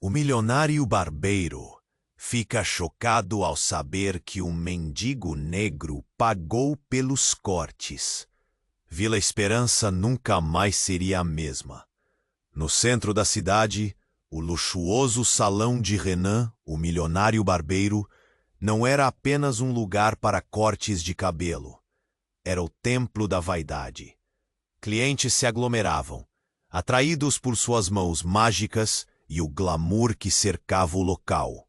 O milionário barbeiro fica chocado ao saber que um mendigo negro pagou pelos cortes. Vila Esperança nunca mais seria a mesma. No centro da cidade, o luxuoso salão de Renan, o milionário barbeiro, não era apenas um lugar para cortes de cabelo. Era o templo da vaidade. Clientes se aglomeravam, atraídos por suas mãos mágicas e o glamour que cercava o local.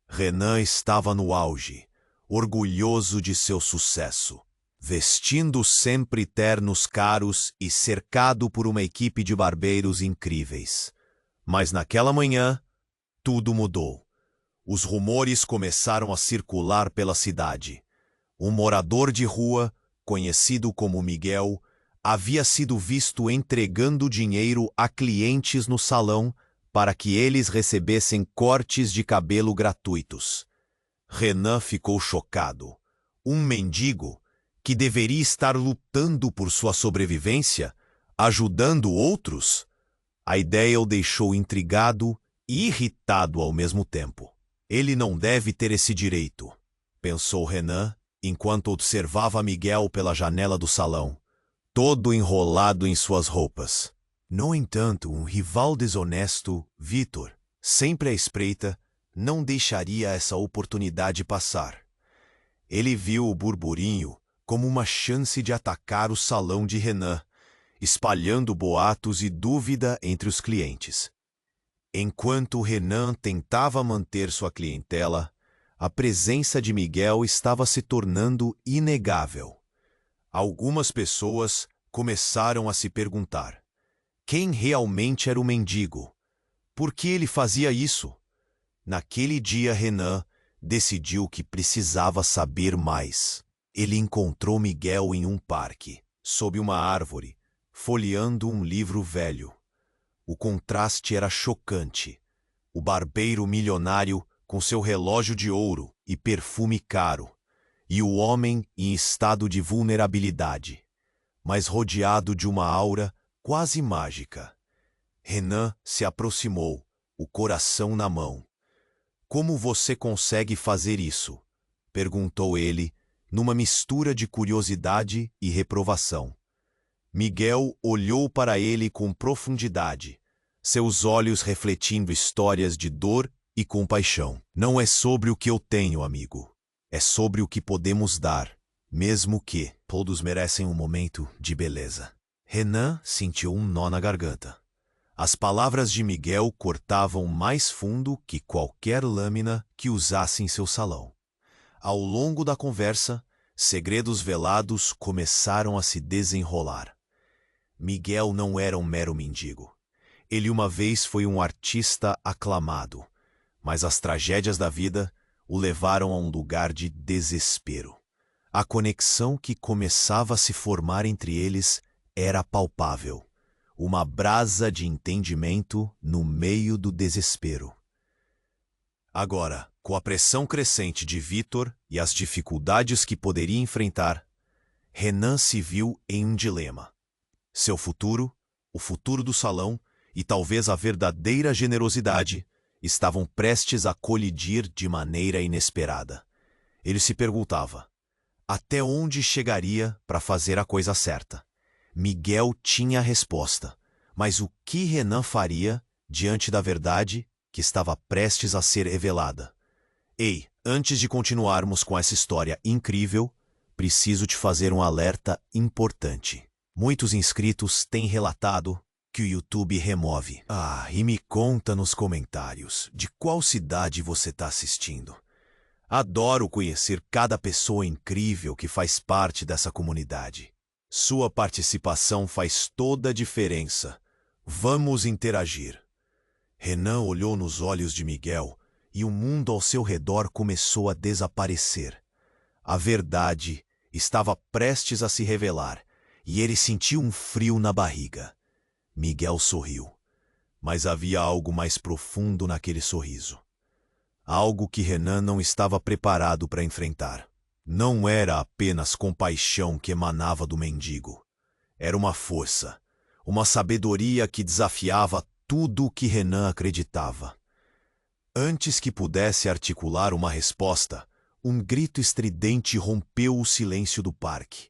Renan estava no auge, orgulhoso de seu sucesso, vestindo sempre ternos caros e cercado por uma equipe de barbeiros incríveis. Mas naquela manhã, tudo mudou. Os rumores começaram a circular pela cidade. Um morador de rua, conhecido como Miguel, havia sido visto entregando dinheiro a clientes no salão para que eles recebessem cortes de cabelo gratuitos. Renan ficou chocado. Um mendigo, que deveria estar lutando por sua sobrevivência, ajudando outros? A ideia o deixou intrigado e irritado ao mesmo tempo. Ele não deve ter esse direito, pensou Renan, enquanto observava Miguel pela janela do salão, todo enrolado em suas roupas. No entanto, um rival desonesto, Vitor, sempre à espreita, não deixaria essa oportunidade passar. Ele viu o burburinho como uma chance de atacar o salão de Renan, espalhando boatos e dúvida entre os clientes. Enquanto Renan tentava manter sua clientela, a presença de Miguel estava se tornando inegável. Algumas pessoas começaram a se perguntar: quem realmente era o mendigo? Por que ele fazia isso? Naquele dia, Renan decidiu que precisava saber mais. Ele encontrou Miguel em um parque, sob uma árvore, folheando um livro velho. O contraste era chocante. O barbeiro milionário com seu relógio de ouro e perfume caro, e o homem em estado de vulnerabilidade, mas rodeado de uma aura quase mágica. Renan se aproximou, o coração na mão. Como você consegue fazer isso? Perguntou ele, numa mistura de curiosidade e reprovação. Miguel olhou para ele com profundidade, seus olhos refletindo histórias de dor e compaixão. Não é sobre o que eu tenho, amigo. É sobre o que podemos dar, mesmo que todos merecem um momento de beleza. Renan sentiu um nó na garganta. As palavras de Miguel cortavam mais fundo que qualquer lâmina que usasse em seu salão. Ao longo da conversa, segredos velados começaram a se desenrolar. Miguel não era um mero mendigo. Ele uma vez foi um artista aclamado, mas as tragédias da vida o levaram a um lugar de desespero. A conexão que começava a se formar entre eles era palpável, uma brasa de entendimento no meio do desespero. Agora, com a pressão crescente de Vitor e as dificuldades que poderia enfrentar, Renan se viu em um dilema. Seu futuro, o futuro do salão e talvez a verdadeira generosidade estavam prestes a colidir de maneira inesperada. Ele se perguntava: até onde chegaria para fazer a coisa certa? Miguel tinha a resposta, mas o que Renan faria diante da verdade que estava prestes a ser revelada? Ei, antes de continuarmos com essa história incrível, preciso te fazer um alerta importante. Muitos inscritos têm relatado que o YouTube remove. E me conta nos comentários de qual cidade você está assistindo. Adoro conhecer cada pessoa incrível que faz parte dessa comunidade. Sua participação faz toda a diferença. Vamos interagir. Renan olhou nos olhos de Miguel e o mundo ao seu redor começou a desaparecer. A verdade estava prestes a se revelar e ele sentiu um frio na barriga. Miguel sorriu, mas havia algo mais profundo naquele sorriso. Algo que Renan não estava preparado para enfrentar. Não era apenas compaixão que emanava do mendigo. Era uma força, uma sabedoria que desafiava tudo o que Renan acreditava. Antes que pudesse articular uma resposta, um grito estridente rompeu o silêncio do parque.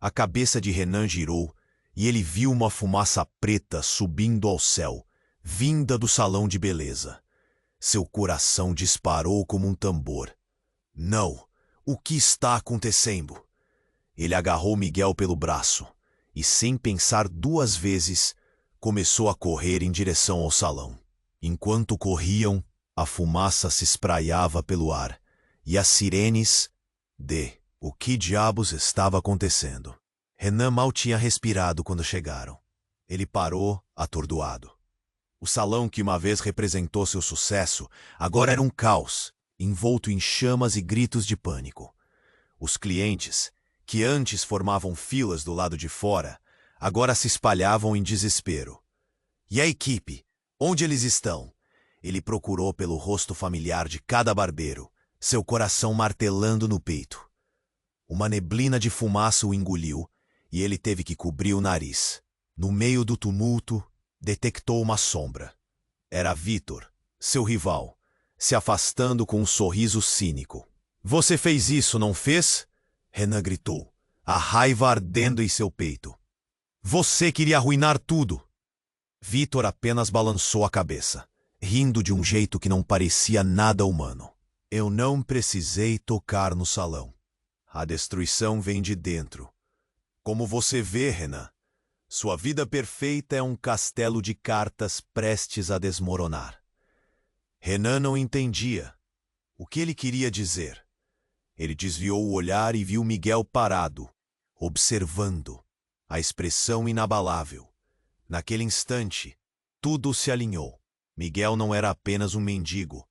A cabeça de Renan girou e ele viu uma fumaça preta subindo ao céu, vinda do salão de beleza. Seu coração disparou como um tambor. Não! O que está acontecendo? Ele agarrou Miguel pelo braço e, sem pensar duas vezes, começou a correr em direção ao salão. Enquanto corriam, a fumaça se espraiava pelo ar e as sirenes o que diabos estava acontecendo? Renan mal tinha respirado quando chegaram. Ele parou, atordoado. O salão que uma vez representou seu sucesso agora era um caos, envolto em chamas e gritos de pânico. Os clientes, que antes formavam filas do lado de fora, agora se espalhavam em desespero. E a equipe? Onde eles estão? Ele procurou pelo rosto familiar de cada barbeiro, seu coração martelando no peito. Uma neblina de fumaça o engoliu e ele teve que cobrir o nariz. No meio do tumulto, detectou uma sombra. Era Vitor, seu rival, se afastando com um sorriso cínico. Você fez isso, não fez? Renan gritou, a raiva ardendo em seu peito. Você queria arruinar tudo. Vitor apenas balançou a cabeça, rindo de um jeito que não parecia nada humano. Eu não precisei tocar no salão. A destruição vem de dentro. Como você vê, Renan, sua vida perfeita é um castelo de cartas prestes a desmoronar. Renan não entendia o que ele queria dizer. Ele desviou o olhar e viu Miguel parado, observando, a expressão inabalável. Naquele instante, tudo se alinhou. Miguel não era apenas um mendigo.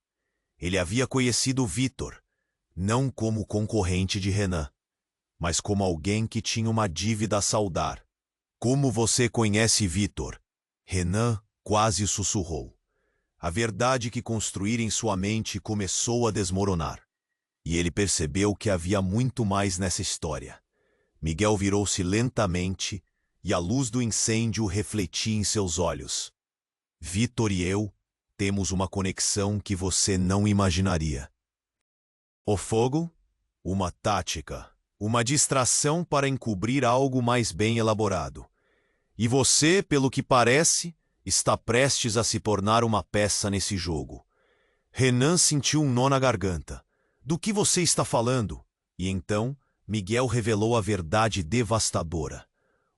Ele havia conhecido Vitor, não como concorrente de Renan, mas como alguém que tinha uma dívida a saldar. Como você conhece Vitor? Renan quase sussurrou. A verdade que construíra em sua mente começou a desmoronar. E ele percebeu que havia muito mais nessa história. Miguel virou-se lentamente e a luz do incêndio refletia em seus olhos. Vitor e eu temos uma conexão que você não imaginaria. O fogo? Uma tática. Uma distração para encobrir algo mais bem elaborado. E você, pelo que parece, está prestes a se tornar uma peça nesse jogo. Renan sentiu um nó na garganta. Do que você está falando? E então, Miguel revelou a verdade devastadora.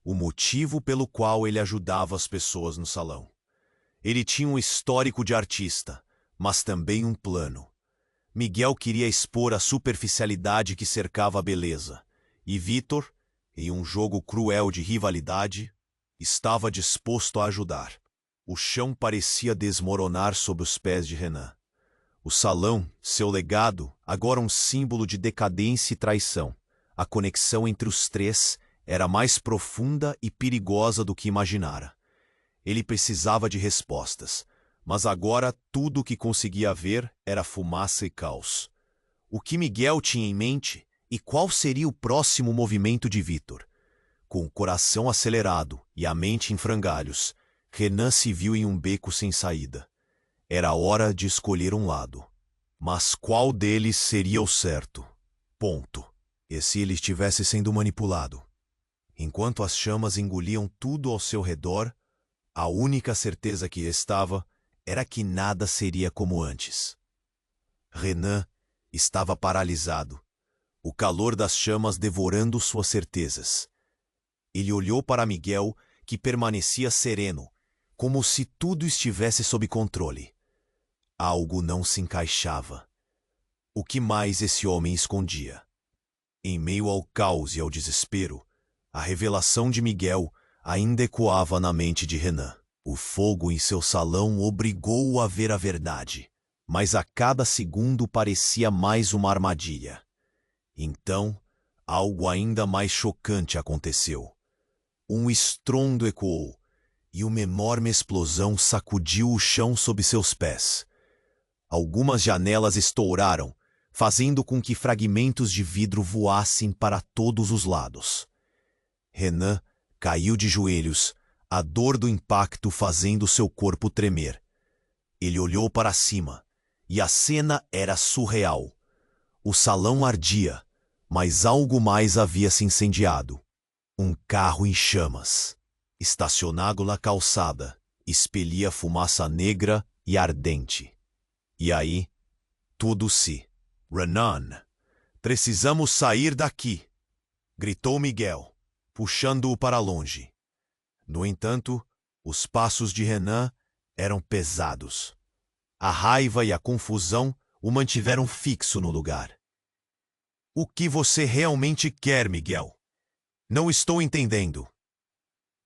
O motivo pelo qual ele ajudava as pessoas no salão. Ele tinha um histórico de artista, mas também um plano. Miguel queria expor a superficialidade que cercava a beleza, e Vitor, em um jogo cruel de rivalidade, estava disposto a ajudar. O chão parecia desmoronar sob os pés de Renan. O salão, seu legado, agora um símbolo de decadência e traição. A conexão entre os três era mais profunda e perigosa do que imaginara. Ele precisava de respostas, mas agora tudo o que conseguia ver era fumaça e caos. O que Miguel tinha em mente e qual seria o próximo movimento de Vitor? Com o coração acelerado e a mente em frangalhos, Renan se viu em um beco sem saída. Era hora de escolher um lado. Mas qual deles seria o certo? Ponto. E se ele estivesse sendo manipulado? Enquanto as chamas engoliam tudo ao seu redor, a única certeza que estava era que nada seria como antes. Renan estava paralisado, o calor das chamas devorando suas certezas. Ele olhou para Miguel, que permanecia sereno, como se tudo estivesse sob controle. Algo não se encaixava. O que mais esse homem escondia? Em meio ao caos e ao desespero, a revelação de Miguel ainda ecoava na mente de Renan. O fogo em seu salão obrigou-o a ver a verdade, mas a cada segundo parecia mais uma armadilha. Então, algo ainda mais chocante aconteceu. Um estrondo ecoou, e uma enorme explosão sacudiu o chão sob seus pés. Algumas janelas estouraram, fazendo com que fragmentos de vidro voassem para todos os lados. Renan caiu de joelhos, a dor do impacto fazendo seu corpo tremer. Ele olhou para cima, e a cena era surreal. O salão ardia, mas algo mais havia se incendiado. Um carro em chamas, estacionado na calçada, expelia fumaça negra e ardente. E aí, tudo se... Renan, precisamos sair daqui, gritou Miguel, puxando-o para longe. No entanto, os passos de Renan eram pesados. A raiva e a confusão o mantiveram fixo no lugar. O que você realmente quer, Miguel? Não estou entendendo.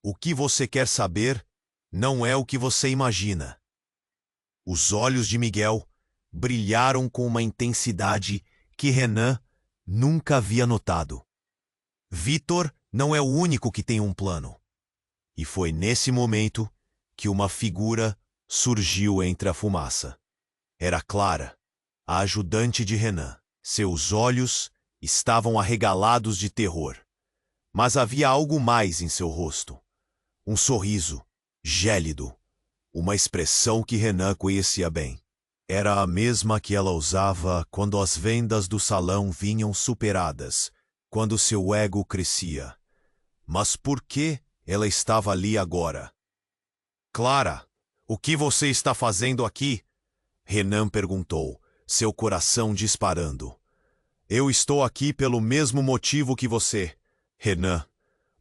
O que você quer saber não é o que você imagina. Os olhos de Miguel brilharam com uma intensidade que Renan nunca havia notado. Vitor não é o único que tem um plano. E foi nesse momento que uma figura surgiu entre a fumaça. Era Clara, a ajudante de Renan. Seus olhos estavam arregalados de terror. Mas havia algo mais em seu rosto. Um sorriso, gélido. Uma expressão que Renan conhecia bem. Era a mesma que ela usava quando as vendas do salão vinham superadas, quando seu ego crescia. Mas por que ela estava ali agora? Clara, o que você está fazendo aqui? Renan perguntou, seu coração disparando. Eu estou aqui pelo mesmo motivo que você, Renan.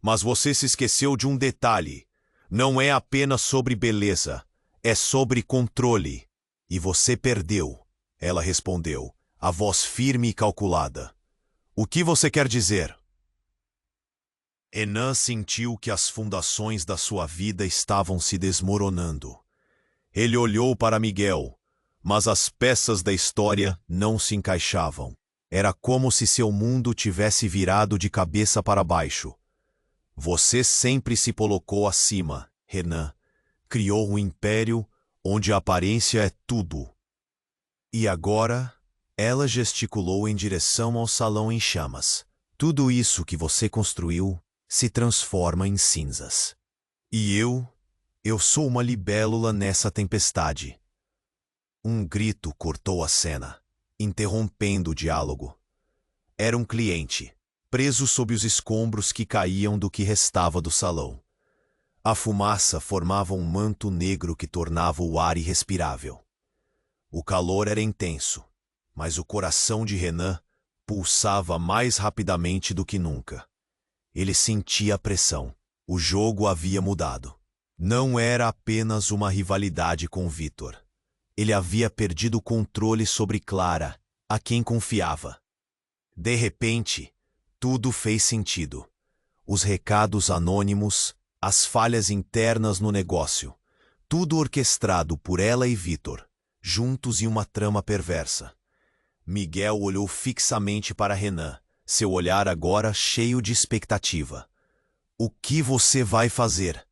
Mas você se esqueceu de um detalhe. Não é apenas sobre beleza, é sobre controle. E você perdeu, ela respondeu, a voz firme e calculada. O que você quer dizer? Renan sentiu que as fundações da sua vida estavam se desmoronando. Ele olhou para Miguel, mas as peças da história não se encaixavam. Era como se seu mundo tivesse virado de cabeça para baixo. Você sempre se colocou acima, Renan. Criou um império onde a aparência é tudo. E agora, ela gesticulou em direção ao salão em chamas. Tudo isso que você construiu se transforma em cinzas. E eu sou uma libélula nessa tempestade. Um grito cortou a cena, interrompendo o diálogo. Era um cliente, preso sob os escombros que caíam do que restava do salão. A fumaça formava um manto negro que tornava o ar irrespirável. O calor era intenso, mas o coração de Renan pulsava mais rapidamente do que nunca. Ele sentia a pressão. O jogo havia mudado. Não era apenas uma rivalidade com Vitor. Ele havia perdido o controle sobre Clara, a quem confiava. De repente, tudo fez sentido. Os recados anônimos, as falhas internas no negócio, tudo orquestrado por ela e Vitor, juntos em uma trama perversa. Miguel olhou fixamente para Renan, seu olhar agora cheio de expectativa. O que você vai fazer?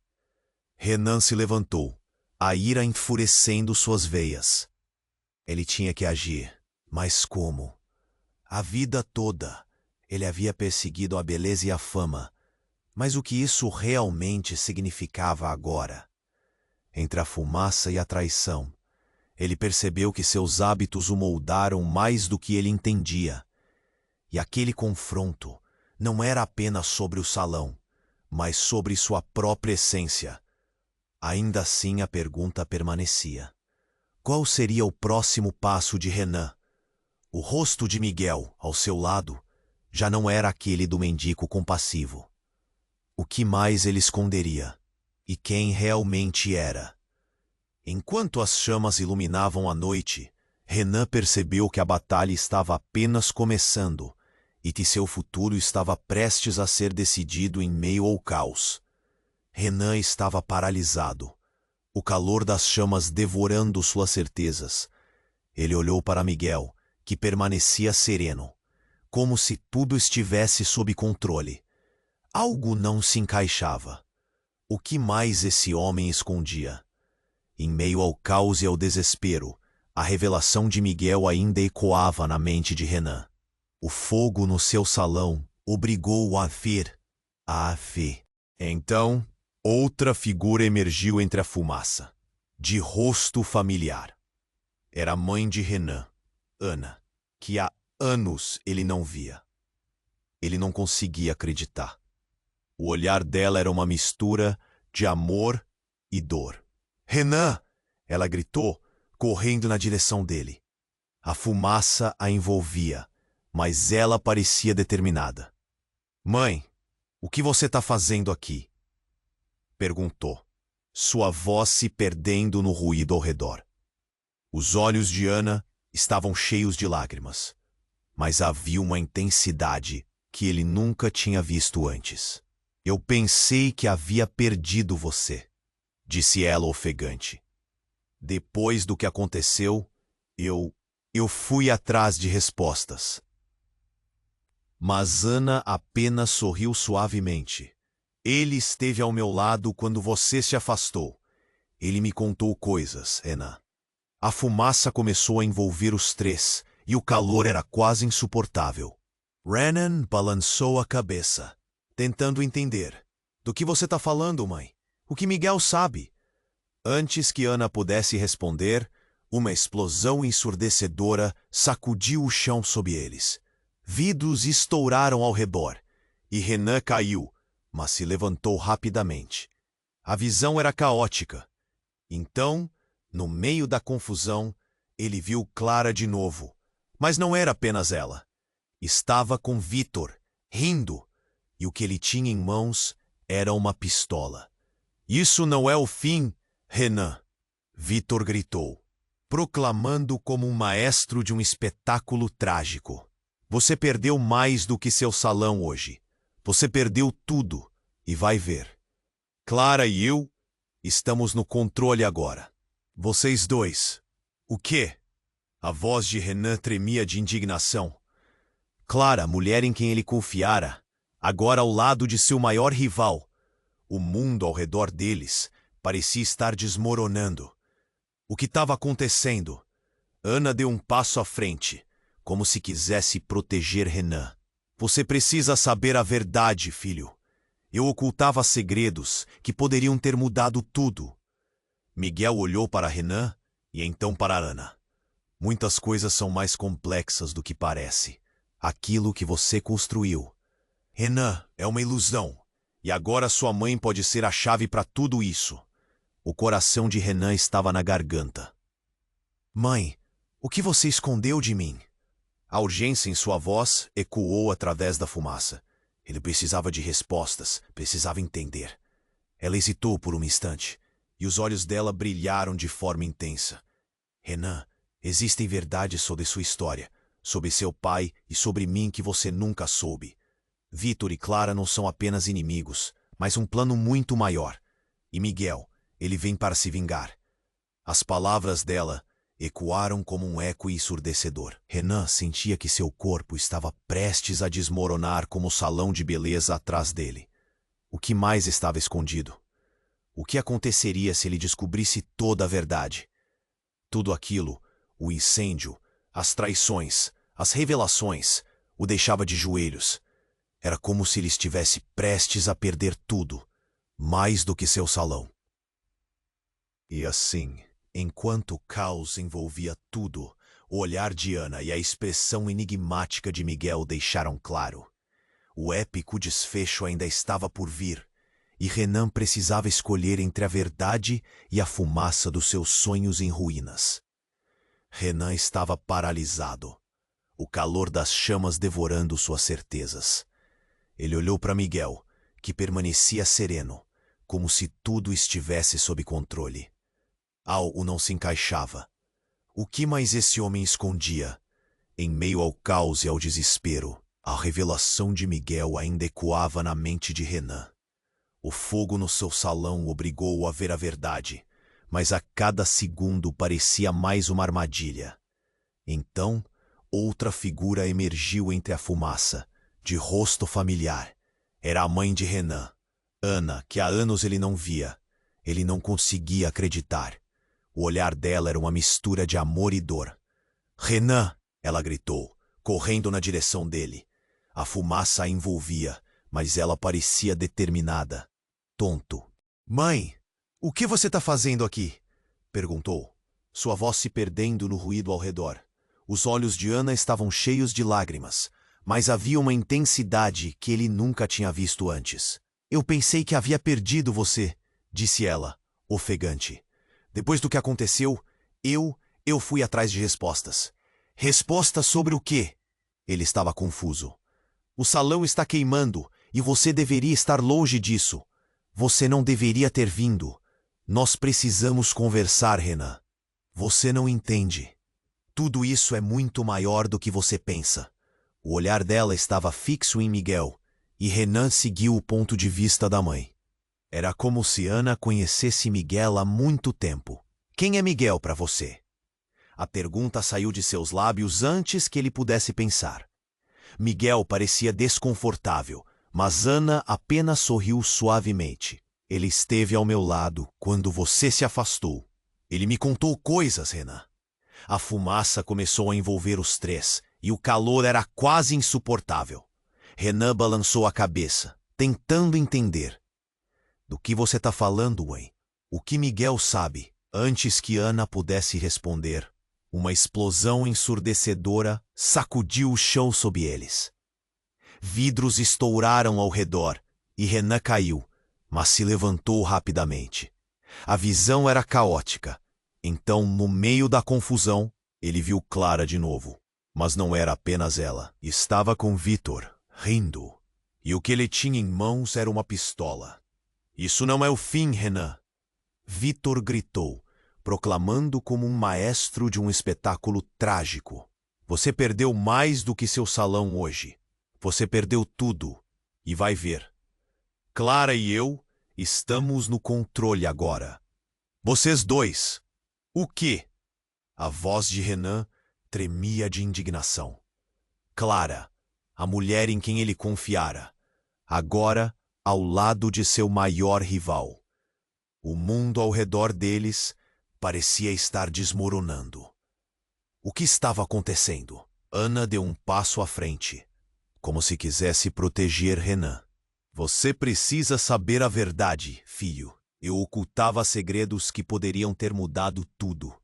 Renan se levantou, a ira enfurecendo suas veias. Ele tinha que agir, mas como? A vida toda, ele havia perseguido a beleza e a fama, mas o que isso realmente significava agora? Entre a fumaça e a traição, ele percebeu que seus hábitos o moldaram mais do que ele entendia. E aquele confronto não era apenas sobre o salão, mas sobre sua própria essência. Ainda assim a pergunta permanecia. Qual seria o próximo passo de Renan? O rosto de Miguel, ao seu lado, já não era aquele do mendigo compassivo. O que mais ele esconderia? E quem realmente era? Enquanto as chamas iluminavam a noite, Renan percebeu que a batalha estava apenas começando e que seu futuro estava prestes a ser decidido em meio ao caos. Renan estava paralisado, o calor das chamas devorando suas certezas. Ele olhou para Miguel, que permanecia sereno, como se tudo estivesse sob controle. Algo não se encaixava. O que mais esse homem escondia? Em meio ao caos e ao desespero, a revelação de Miguel ainda ecoava na mente de Renan. O fogo no seu salão obrigou-o a ver. Então, outra figura emergiu entre a fumaça, de rosto familiar. Era a mãe de Renan, Ana, que há anos ele não via. Ele não conseguia acreditar. O olhar dela era uma mistura de amor e dor. Renan! Ela gritou, correndo na direção dele. A fumaça a envolvia, mas ela parecia determinada. Mãe, o que você está fazendo aqui? Perguntou, sua voz se perdendo no ruído ao redor. Os olhos de Ana estavam cheios de lágrimas, mas havia uma intensidade que ele nunca tinha visto antes. Eu pensei que havia perdido você, disse ela ofegante. Depois do que aconteceu, eu fui atrás de respostas. Mas Ana apenas sorriu suavemente. Ele esteve ao meu lado quando você se afastou. Ele me contou coisas, Renan. A fumaça começou a envolver os três, e o calor era quase insuportável. Renan balançou a cabeça, tentando entender. Do que você está falando, mãe? O que Miguel sabe? Antes que Ana pudesse responder, uma explosão ensurdecedora sacudiu o chão sob eles. Vidros estouraram ao redor, e Renan caiu, mas se levantou rapidamente. A visão era caótica. Então, no meio da confusão, ele viu Clara de novo, mas não era apenas ela. Estava com Vitor, rindo, e o que ele tinha em mãos era uma pistola. Isso não é o fim, Renan, Vitor gritou, proclamando como um maestro de um espetáculo trágico. Você perdeu mais do que seu salão hoje. Você perdeu tudo, e vai ver. Clara e eu estamos no controle agora. Vocês dois. O quê? A voz de Renan tremia de indignação. Clara, mulher em quem ele confiara, agora ao lado de seu maior rival. O mundo ao redor deles parecia estar desmoronando. O que estava acontecendo? Ana deu um passo à frente, como se quisesse proteger Renan. Você precisa saber a verdade, filho. Eu ocultava segredos que poderiam ter mudado tudo. Miguel olhou para Renan e então para Ana. Muitas coisas são mais complexas do que parece. Aquilo que você construiu. Renan é uma ilusão, e agora sua mãe pode ser a chave para tudo isso. O coração de Renan estava na garganta. Mãe, o que você escondeu de mim? A urgência em sua voz ecoou através da fumaça. Ele precisava de respostas, precisava entender. Ela hesitou por um instante, e os olhos dela brilharam de forma intensa. Renan, existem verdades sobre sua história, sobre seu pai e sobre mim que você nunca soube. Vitor e Clara não são apenas inimigos, mas um plano muito maior. E Miguel, ele vem para se vingar. As palavras dela ecoaram como um eco ensurdecedor. Renan sentia que seu corpo estava prestes a desmoronar como o salão de beleza atrás dele. O que mais estava escondido? O que aconteceria se ele descobrisse toda a verdade? Tudo aquilo, o incêndio, as traições, as revelações, o deixava de joelhos. Era como se ele estivesse prestes a perder tudo, mais do que seu salão. E assim, enquanto o caos envolvia tudo, o olhar de Ana e a expressão enigmática de Miguel deixaram claro. O épico desfecho ainda estava por vir, e Renan precisava escolher entre a verdade e a fumaça dos seus sonhos em ruínas. Renan estava paralisado, o calor das chamas devorando suas certezas. Ele olhou para Miguel, que permanecia sereno, como se tudo estivesse sob controle. Algo não se encaixava. O que mais esse homem escondia? Em meio ao caos e ao desespero, a revelação de Miguel ainda ecoava na mente de Renan. O fogo no seu salão obrigou-o a ver a verdade, mas a cada segundo parecia mais uma armadilha. Então, outra figura emergiu entre a fumaça, de rosto familiar. Era a mãe de Renan, Ana, que há anos ele não via. Ele não conseguia acreditar. O olhar dela era uma mistura de amor e dor. Renan! Ela gritou, correndo na direção dele. A fumaça a envolvia, mas ela parecia determinada. Tonto. Mãe, o que você está fazendo aqui? Perguntou. sua voz se perdendo no ruído ao redor. Os olhos de Ana estavam cheios de lágrimas, mas havia uma intensidade que ele nunca tinha visto antes. Eu pensei que havia perdido você, disse ela, ofegante. Depois do que aconteceu, eu fui atrás de respostas. Respostas sobre o quê? Ele estava confuso. O salão está queimando e você deveria estar longe disso. Você não deveria ter vindo. Nós precisamos conversar, Renan. Você não entende. Tudo isso é muito maior do que você pensa. O olhar dela estava fixo em Miguel, e Renan seguiu o ponto de vista da mãe. Era como se Ana conhecesse Miguel há muito tempo. Quem é Miguel para você? A pergunta saiu de seus lábios antes que ele pudesse pensar. Miguel parecia desconfortável, mas Ana apenas sorriu suavemente. Ele esteve ao meu lado quando você se afastou. Ele me contou coisas, Renan. A fumaça começou a envolver os três, e o calor era quase insuportável. Renan balançou a cabeça, tentando entender. Do que você está falando, mãe? O que Miguel sabe? Antes que Ana pudesse responder, uma explosão ensurdecedora sacudiu o chão sob eles. Vidros estouraram ao redor, e Renan caiu, mas se levantou rapidamente. A visão era caótica. Então, no meio da confusão, ele viu Clara de novo. Mas não era apenas ela. Estava com Vitor, rindo. E o que ele tinha em mãos era uma pistola. Isso não é o fim, Renan. Vitor gritou, proclamando como um maestro de um espetáculo trágico. Você perdeu mais do que seu salão hoje. Você perdeu tudo. E vai ver. Clara e eu estamos no controle agora. Vocês dois. O quê? A voz de Renan tremia de indignação. Clara, a mulher em quem ele confiara, agora ao lado de seu maior rival. O mundo ao redor deles parecia estar desmoronando. O que estava acontecendo? Ana deu um passo à frente, como se quisesse proteger Renan. Você precisa saber a verdade, filho. Eu ocultava segredos que poderiam ter mudado tudo.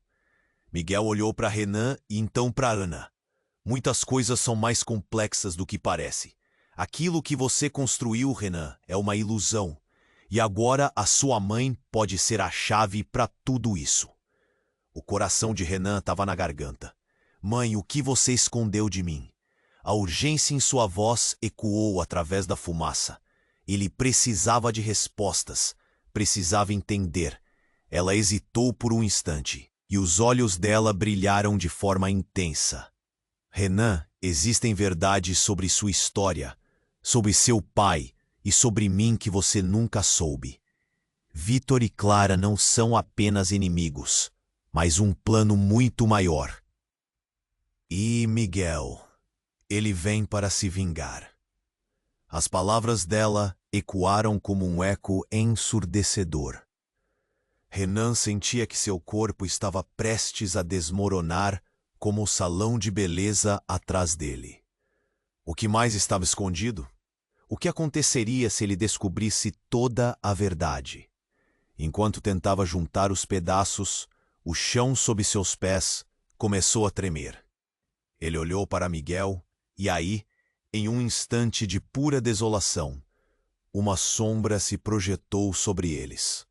Miguel olhou para Renan e então para Ana. Muitas coisas são mais complexas do que parece. Aquilo que você construiu, Renan, é uma ilusão. E agora a sua mãe pode ser a chave para tudo isso. O coração de Renan estava na garganta. Mãe, o que você escondeu de mim? A urgência em sua voz ecoou através da fumaça. Ele precisava de respostas. Precisava entender. Ela hesitou por um instante, e os olhos dela brilharam de forma intensa. Renan, existem verdades sobre sua história, sobre seu pai e sobre mim que você nunca soube. Vitor e Clara não são apenas inimigos, mas um plano muito maior. E Miguel, ele vem para se vingar. As palavras dela ecoaram como um eco ensurdecedor. Renan sentia que seu corpo estava prestes a desmoronar como o salão de beleza atrás dele. O que mais estava escondido? O que aconteceria se ele descobrisse toda a verdade? Enquanto tentava juntar os pedaços, o chão sob seus pés começou a tremer. Ele olhou para Miguel e aí, em um instante de pura desolação, uma sombra se projetou sobre eles.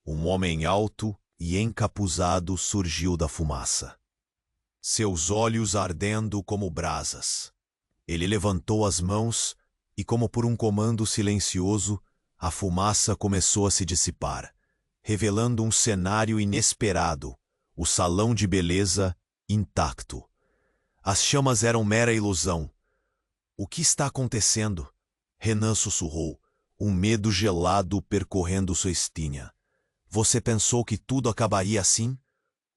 Um homem alto e encapuzado surgiu da fumaça. Seus olhos ardendo como brasas. Ele levantou as mãos e, como por um comando silencioso, a fumaça começou a se dissipar, revelando um cenário inesperado, o salão de beleza intacto. As chamas eram mera ilusão. O que está acontecendo? Renan sussurrou, um medo gelado percorrendo sua espinha. Você pensou que tudo acabaria assim?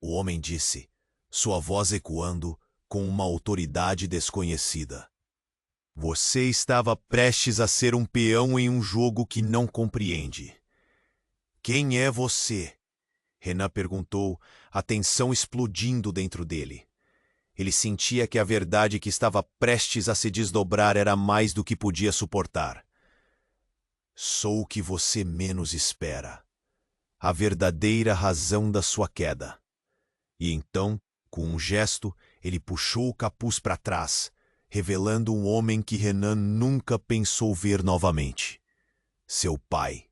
O homem disse, sua voz ecoando com uma autoridade desconhecida. Você estava prestes a ser um peão em um jogo que não compreende. Quem é você? Renan perguntou, a tensão explodindo dentro dele. Ele sentia que a verdade que estava prestes a se desdobrar era mais do que podia suportar. Sou o que você menos espera. A verdadeira razão da sua queda. E então, com um gesto, ele puxou o capuz para trás, revelando um homem que Renan nunca pensou ver novamente. Seu pai.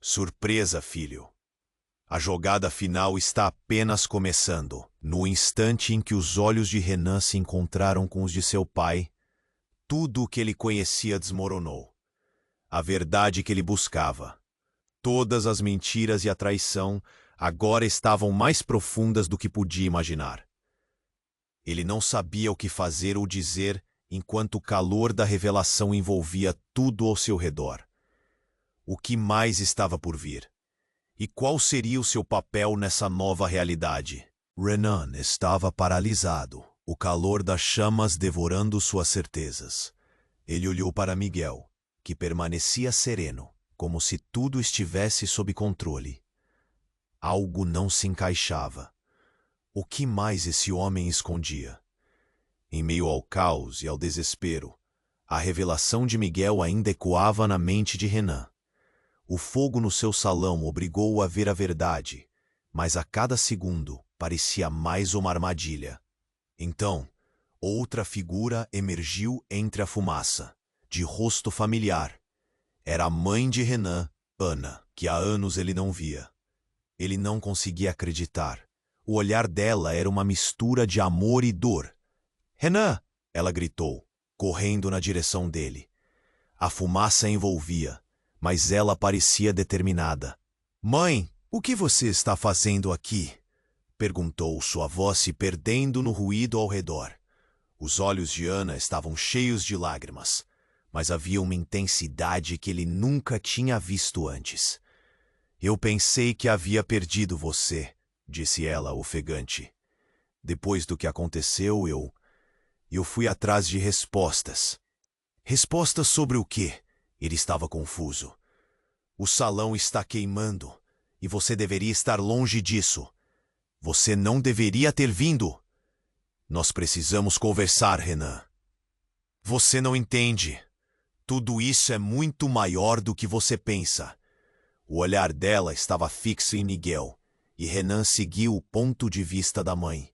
Surpresa, filho. A jogada final está apenas começando. No instante em que os olhos de Renan se encontraram com os de seu pai, tudo o que ele conhecia desmoronou. A verdade que ele buscava. Todas as mentiras e a traição agora estavam mais profundas do que podia imaginar. Ele não sabia o que fazer ou dizer enquanto o calor da revelação envolvia tudo ao seu redor. O que mais estava por vir? E qual seria o seu papel nessa nova realidade? Renan estava paralisado, o calor das chamas devorando suas certezas. Ele olhou para Miguel, que permanecia sereno, como se tudo estivesse sob controle. Algo não se encaixava. O que mais esse homem escondia? Em meio ao caos e ao desespero, a revelação de Miguel ainda ecoava na mente de Renan. O fogo no seu salão obrigou-o a ver a verdade, mas a cada segundo parecia mais uma armadilha. Então, outra figura emergiu entre a fumaça, de rosto familiar. Era a mãe de Renan, Ana, que há anos ele não via. Ele não conseguia acreditar. O olhar dela era uma mistura de amor e dor. "Renan!" ela gritou, correndo na direção dele. A fumaça a envolvia, mas ela parecia determinada. "Mãe, o que você está fazendo aqui?" perguntou, sua voz se perdendo no ruído ao redor. Os olhos de Ana estavam cheios de lágrimas, mas havia uma intensidade que ele nunca tinha visto antes. "Eu pensei que havia perdido você", disse ela, ofegante. "Depois do que aconteceu, eu fui atrás de respostas." "Respostas sobre o quê?" Ele estava confuso. "O salão está queimando, e você deveria estar longe disso. Você não deveria ter vindo." "Nós precisamos conversar, Renan." "Você não entende. Tudo isso é muito maior do que você pensa." O olhar dela estava fixo em Miguel, e Renan seguiu o ponto de vista da mãe.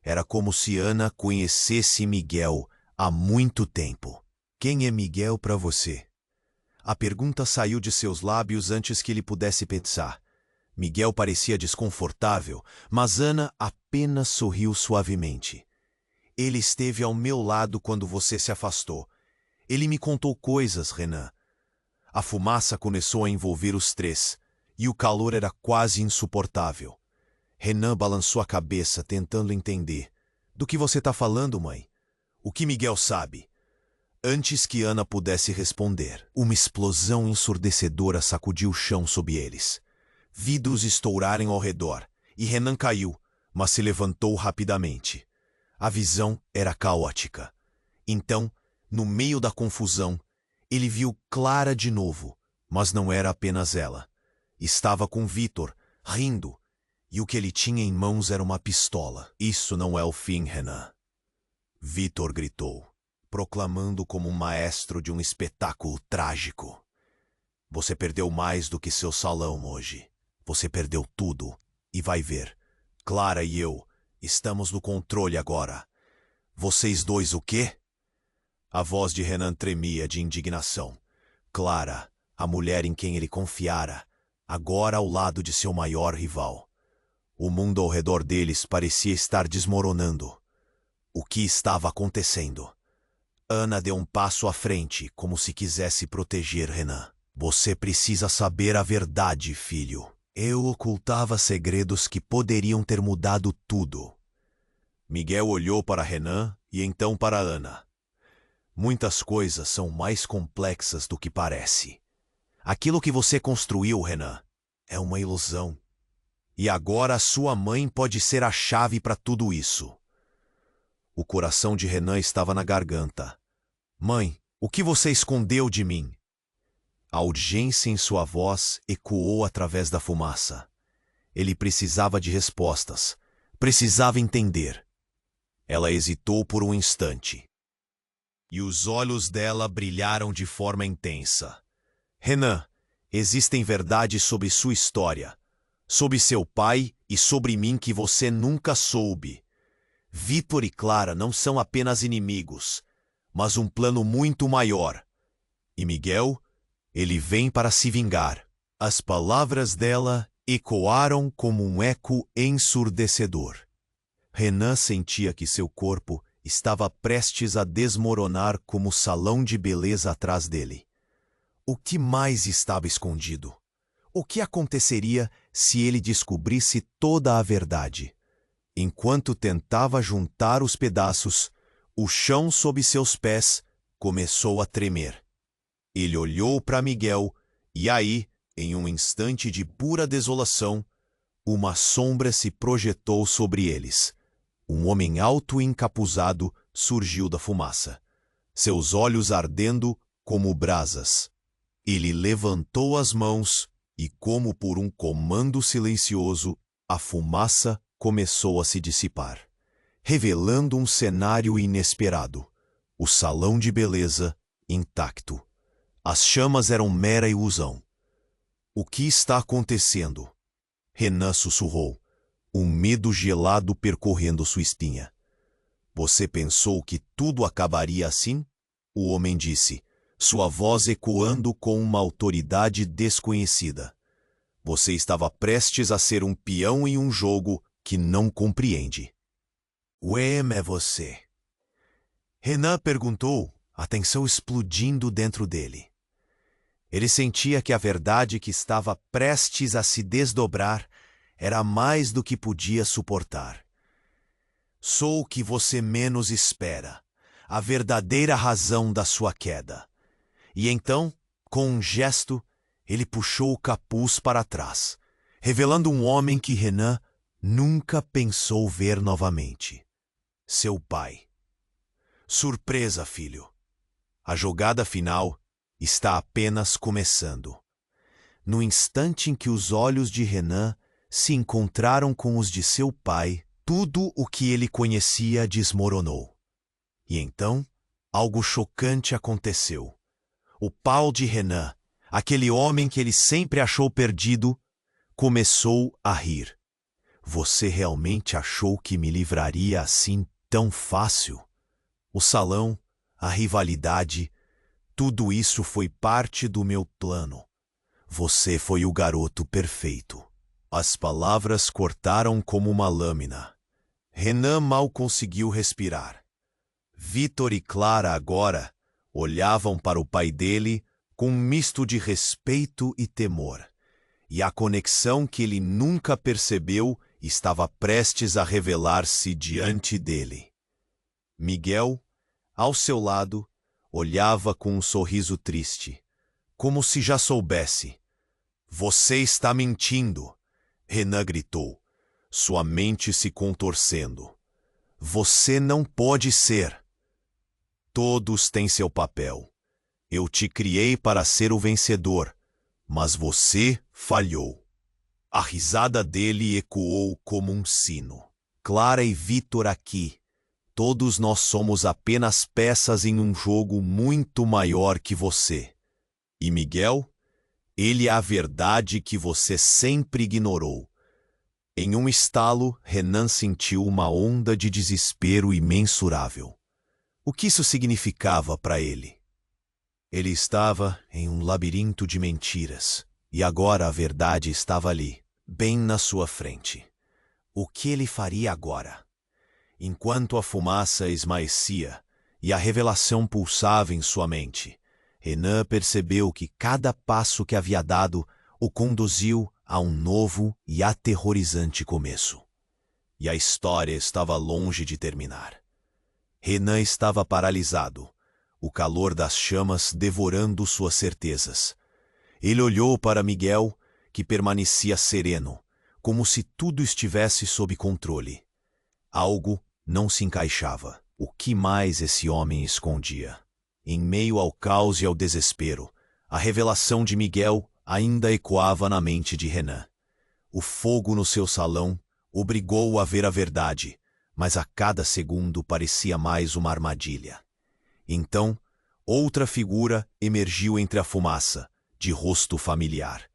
Era como se Ana conhecesse Miguel há muito tempo. "Quem é Miguel para você?" A pergunta saiu de seus lábios antes que ele pudesse pensar. Miguel parecia desconfortável, mas Ana apenas sorriu suavemente. "Ele esteve ao meu lado quando você se afastou. Ele me contou coisas, Renan." A fumaça começou a envolver os três, e o calor era quase insuportável. Renan balançou a cabeça, tentando entender. "Do que você está falando, mãe? O que Miguel sabe?" Antes que Ana pudesse responder, uma explosão ensurdecedora sacudiu o chão sob eles. Vidros estouraram ao redor, e Renan caiu, mas se levantou rapidamente. A visão era caótica. Então, no meio da confusão, ele viu Clara de novo, mas não era apenas ela. Estava com Vitor, rindo, e o que ele tinha em mãos era uma pistola. "Isso não é o fim, Renan." Vitor gritou, proclamando como um maestro de um espetáculo trágico. "Você perdeu mais do que seu salão hoje. Você perdeu tudo, e vai ver. Clara e eu estamos no controle agora." "Vocês dois o quê?" A voz de Renan tremia de indignação. Clara, a mulher em quem ele confiara, agora ao lado de seu maior rival. O mundo ao redor deles parecia estar desmoronando. O que estava acontecendo? Ana deu um passo à frente, como se quisesse proteger Renan. "Você precisa saber a verdade, filho. Eu ocultava segredos que poderiam ter mudado tudo." Miguel olhou para Renan e então para Ana. "Muitas coisas são mais complexas do que parece. Aquilo que você construiu, Renan, é uma ilusão. E agora a sua mãe pode ser a chave para tudo isso." O coração de Renan estava na garganta. "Mãe, o que você escondeu de mim?" A urgência em sua voz ecoou através da fumaça. Ele precisava de respostas. Precisava entender. Ela hesitou por um instante. E os olhos dela brilharam de forma intensa. "Renan, existem verdades sobre sua história, sobre seu pai e sobre mim que você nunca soube. Vitor e Clara não são apenas inimigos, mas um plano muito maior. E Miguel, ele vem para se vingar. As palavras dela ecoaram como um eco ensurdecedor. Renan sentia que seu corpo estava prestes a desmoronar como o salão de beleza atrás dele. O que mais estava escondido? O que aconteceria se ele descobrisse toda a verdade? Enquanto tentava juntar os pedaços, o chão sob seus pés começou a tremer. Ele olhou para Miguel e aí, em um instante de pura desolação, uma sombra se projetou sobre eles. Um homem alto e encapuzado surgiu da fumaça, seus olhos ardendo como brasas. Ele levantou as mãos e, como por um comando silencioso, a fumaça começou a se dissipar, revelando um cenário inesperado. O salão de beleza intacto. As chamas eram mera ilusão. O que está acontecendo? Renan sussurrou, um medo gelado percorrendo sua espinha. Você pensou que tudo acabaria assim? O homem disse, sua voz ecoando com uma autoridade desconhecida. Você estava prestes a ser um peão em um jogo que não compreende. Quem é você? Renan perguntou, a tensão explodindo dentro dele. Ele sentia que a verdade que estava prestes a se desdobrar era mais do que podia suportar. Sou o que você menos espera, a verdadeira razão da sua queda. E então, com um gesto, ele puxou o capuz para trás, revelando um homem que Renan nunca pensou ver novamente. Seu pai. Surpresa, filho. A jogada final está apenas começando. No instante em que os olhos de Renan se encontraram com os de seu pai, tudo o que ele conhecia desmoronou. E então, algo chocante aconteceu. O pau de Renan, aquele homem que ele sempre achou perdido, começou a rir. Você realmente achou que me livraria assim tão fácil? O salão, a rivalidade, tudo isso foi parte do meu plano. Você foi o garoto perfeito. As palavras cortaram como uma lâmina. Renan mal conseguiu respirar. Vitor e Clara agora olhavam para o pai dele com um misto de respeito e temor. E a conexão que ele nunca percebeu estava prestes a revelar-se diante dele. Miguel, ao seu lado, olhava com um sorriso triste, como se já soubesse. Você está mentindo, Renan gritou, sua mente se contorcendo. Você não pode ser. Todos têm seu papel. Eu te criei para ser o vencedor, mas você falhou. A risada dele ecoou como um sino. Clara e Vitor aqui. Todos nós somos apenas peças em um jogo muito maior que você. E Miguel? Ele é a verdade que você sempre ignorou. Em um estalo, Renan sentiu uma onda de desespero imensurável. O que isso significava para ele? Ele estava em um labirinto de mentiras, e agora a verdade estava ali, bem na sua frente. O que ele faria agora? Enquanto a fumaça esmaecia e a revelação pulsava em sua mente, Renan percebeu que cada passo que havia dado o conduziu a um novo e aterrorizante começo. E a história estava longe de terminar. Renan estava paralisado, o calor das chamas devorando suas certezas. Ele olhou para Miguel, que permanecia sereno, como se tudo estivesse sob controle. Algo não se encaixava. O que mais esse homem escondia? Em meio ao caos e ao desespero, a revelação de Miguel ainda ecoava na mente de Renan. O fogo no seu salão obrigou-o a ver a verdade, mas a cada segundo parecia mais uma armadilha. Então, outra figura emergiu entre a fumaça, de rosto familiar.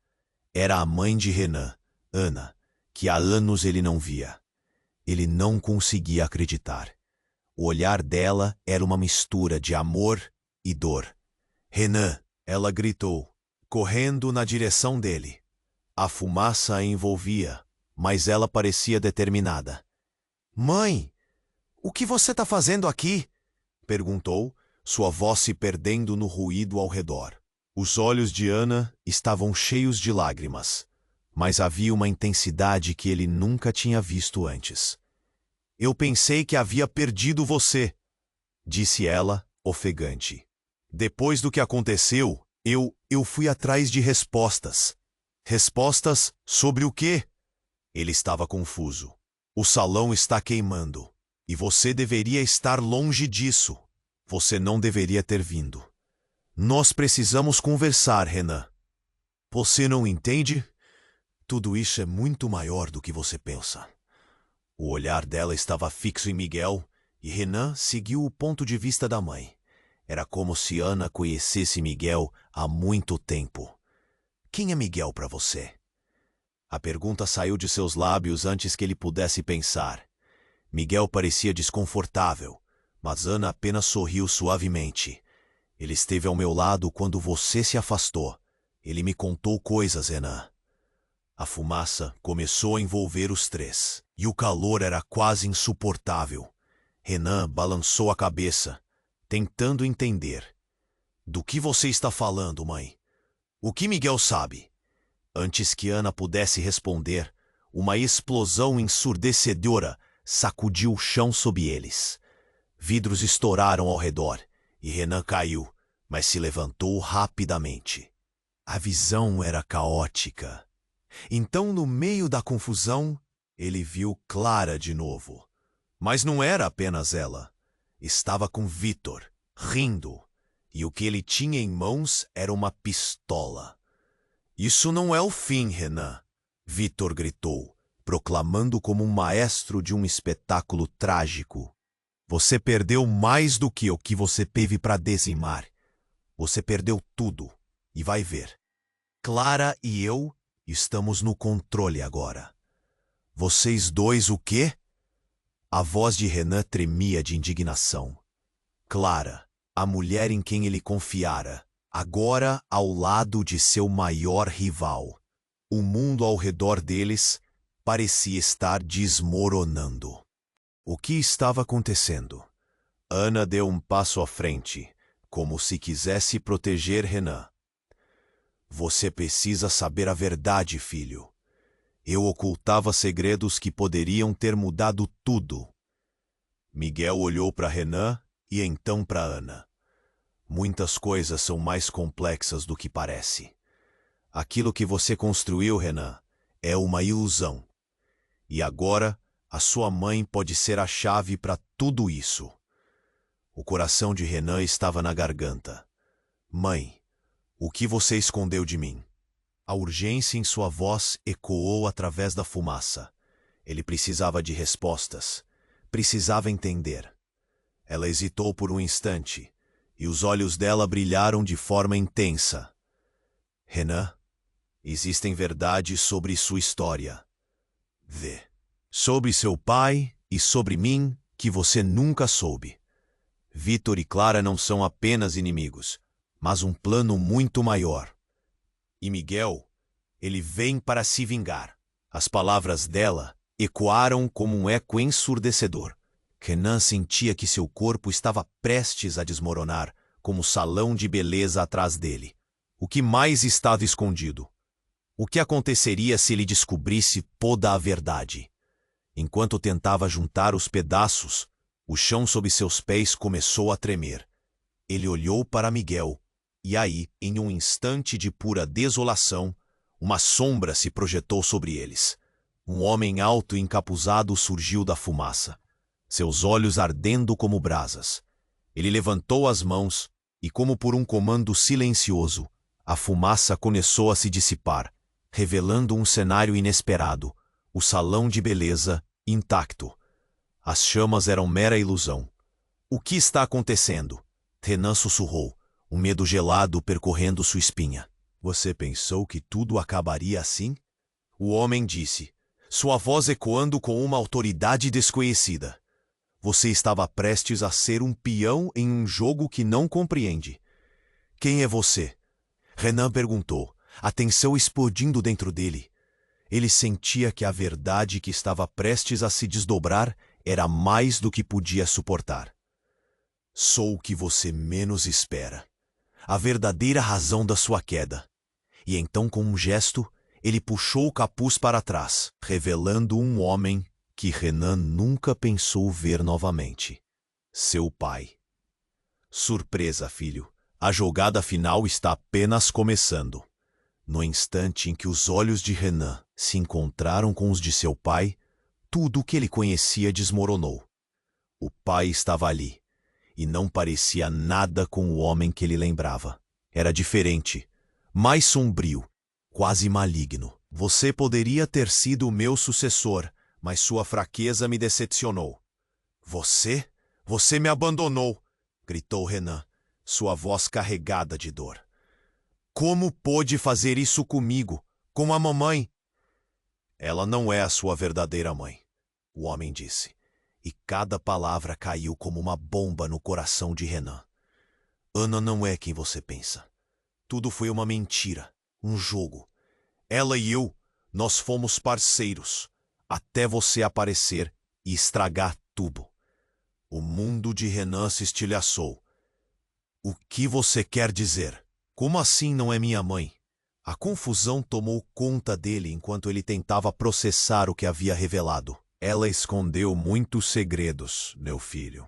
Era a mãe de Renan, Ana, que há anos ele não via. Ele não conseguia acreditar. O olhar dela era uma mistura de amor e dor. Renan, ela gritou, correndo na direção dele. A fumaça a envolvia, mas ela parecia determinada. Mãe, o que você está fazendo aqui? Perguntou, sua voz se perdendo no ruído ao redor. Os olhos de Ana estavam cheios de lágrimas, mas havia uma intensidade que ele nunca tinha visto antes. Eu pensei que havia perdido você, disse ela, ofegante. Depois do que aconteceu, eu fui atrás de respostas. Respostas sobre o quê? Ele estava confuso. O salão está queimando, e você deveria estar longe disso. Você não deveria ter vindo. Nós precisamos conversar, Renan. Você não entende? Tudo isso é muito maior do que você pensa. O olhar dela estava fixo em Miguel, e Renan seguiu o ponto de vista da mãe. Era como se Ana conhecesse Miguel há muito tempo. Quem é Miguel para você? A pergunta saiu de seus lábios antes que ele pudesse pensar. Miguel parecia desconfortável, mas Ana apenas sorriu suavemente. Ele esteve ao meu lado quando você se afastou. Ele me contou coisas, Renan. A fumaça começou a envolver os três, e o calor era quase insuportável. Renan balançou a cabeça, tentando entender. Do que você está falando, mãe? O que Miguel sabe? Antes que Ana pudesse responder, uma explosão ensurdecedora sacudiu o chão sob eles. Vidros estouraram ao redor, e Renan caiu, mas se levantou rapidamente. A visão era caótica. Então, no meio da confusão, ele viu Clara de novo. Mas não era apenas ela. Estava com Vitor, rindo, e o que ele tinha em mãos era uma pistola. Isso não é o fim, Renan, Vitor gritou, proclamando como um maestro de um espetáculo trágico. Você perdeu mais do que o que você teve para dizimar. Você perdeu tudo, e vai ver. Clara e eu estamos no controle agora. Vocês dois o quê? A voz de Renan tremia de indignação. Clara, a mulher em quem ele confiara, agora ao lado de seu maior rival. O mundo ao redor deles parecia estar desmoronando. O que estava acontecendo? Ana deu um passo à frente, como se quisesse proteger Renan. Você precisa saber a verdade, filho. Eu ocultava segredos que poderiam ter mudado tudo. Miguel olhou para Renan e então para Ana. Muitas coisas são mais complexas do que parece. Aquilo que você construiu, Renan, é uma ilusão. E agora, a sua mãe pode ser a chave para tudo isso. O coração de Renan estava na garganta. Mãe, o que você escondeu de mim? A urgência em sua voz ecoou através da fumaça. Ele precisava de respostas. Precisava entender. Ela hesitou por um instante, e os olhos dela brilharam de forma intensa. Renan, existem verdades sobre sua história. Vê. Sobre seu pai e sobre mim que você nunca soube. Vitor e Clara não são apenas inimigos, mas um plano muito maior. E Miguel, ele vem para se vingar. As palavras dela ecoaram como um eco ensurdecedor. Renan sentia que seu corpo estava prestes a desmoronar, como o salão de beleza atrás dele. O que mais estava escondido? O que aconteceria se ele descobrisse toda a verdade? Enquanto tentava juntar os pedaços, o chão sob seus pés começou a tremer. Ele olhou para Miguel, e aí, em um instante de pura desolação, uma sombra se projetou sobre eles. Um homem alto e encapuzado surgiu da fumaça, seus olhos ardendo como brasas. Ele levantou as mãos e, como por um comando silencioso, a fumaça começou a se dissipar, revelando um cenário inesperado, o salão de beleza intacto. As chamas eram mera ilusão. O que está acontecendo? Renan sussurrou, um medo gelado percorrendo sua espinha. Você pensou que tudo acabaria assim? O homem disse, sua voz ecoando com uma autoridade desconhecida. Você estava prestes a ser um peão em um jogo que não compreende. Quem é você? Renan perguntou, a tensão explodindo dentro dele. Ele sentia que a verdade que estava prestes a se desdobrar era mais do que podia suportar. Sou o que você menos espera. A verdadeira razão da sua queda. E então, com um gesto, ele puxou o capuz para trás, revelando um homem que Renan nunca pensou ver novamente. Seu pai. Surpresa, filho. A jogada final está apenas começando. No instante em que os olhos de Renan se encontraram com os de seu pai, tudo o que ele conhecia desmoronou. O pai estava ali, e não parecia nada com o homem que ele lembrava. Era diferente, mais sombrio, quase maligno. Você poderia ter sido o meu sucessor, mas sua fraqueza me decepcionou. Você? Você me abandonou! Gritou Renan, sua voz carregada de dor. Como pôde fazer isso comigo, com a mamãe? Ela não é a sua verdadeira mãe, o homem disse, e cada palavra caiu como uma bomba no coração de Renan. Ana não é quem você pensa. Tudo foi uma mentira, um jogo. Ela e eu, nós fomos parceiros, até você aparecer e estragar tudo. O mundo de Renan se estilhaçou. O que você quer dizer? Como assim não é minha mãe? A confusão tomou conta dele enquanto ele tentava processar o que havia revelado. Ela escondeu muitos segredos, meu filho.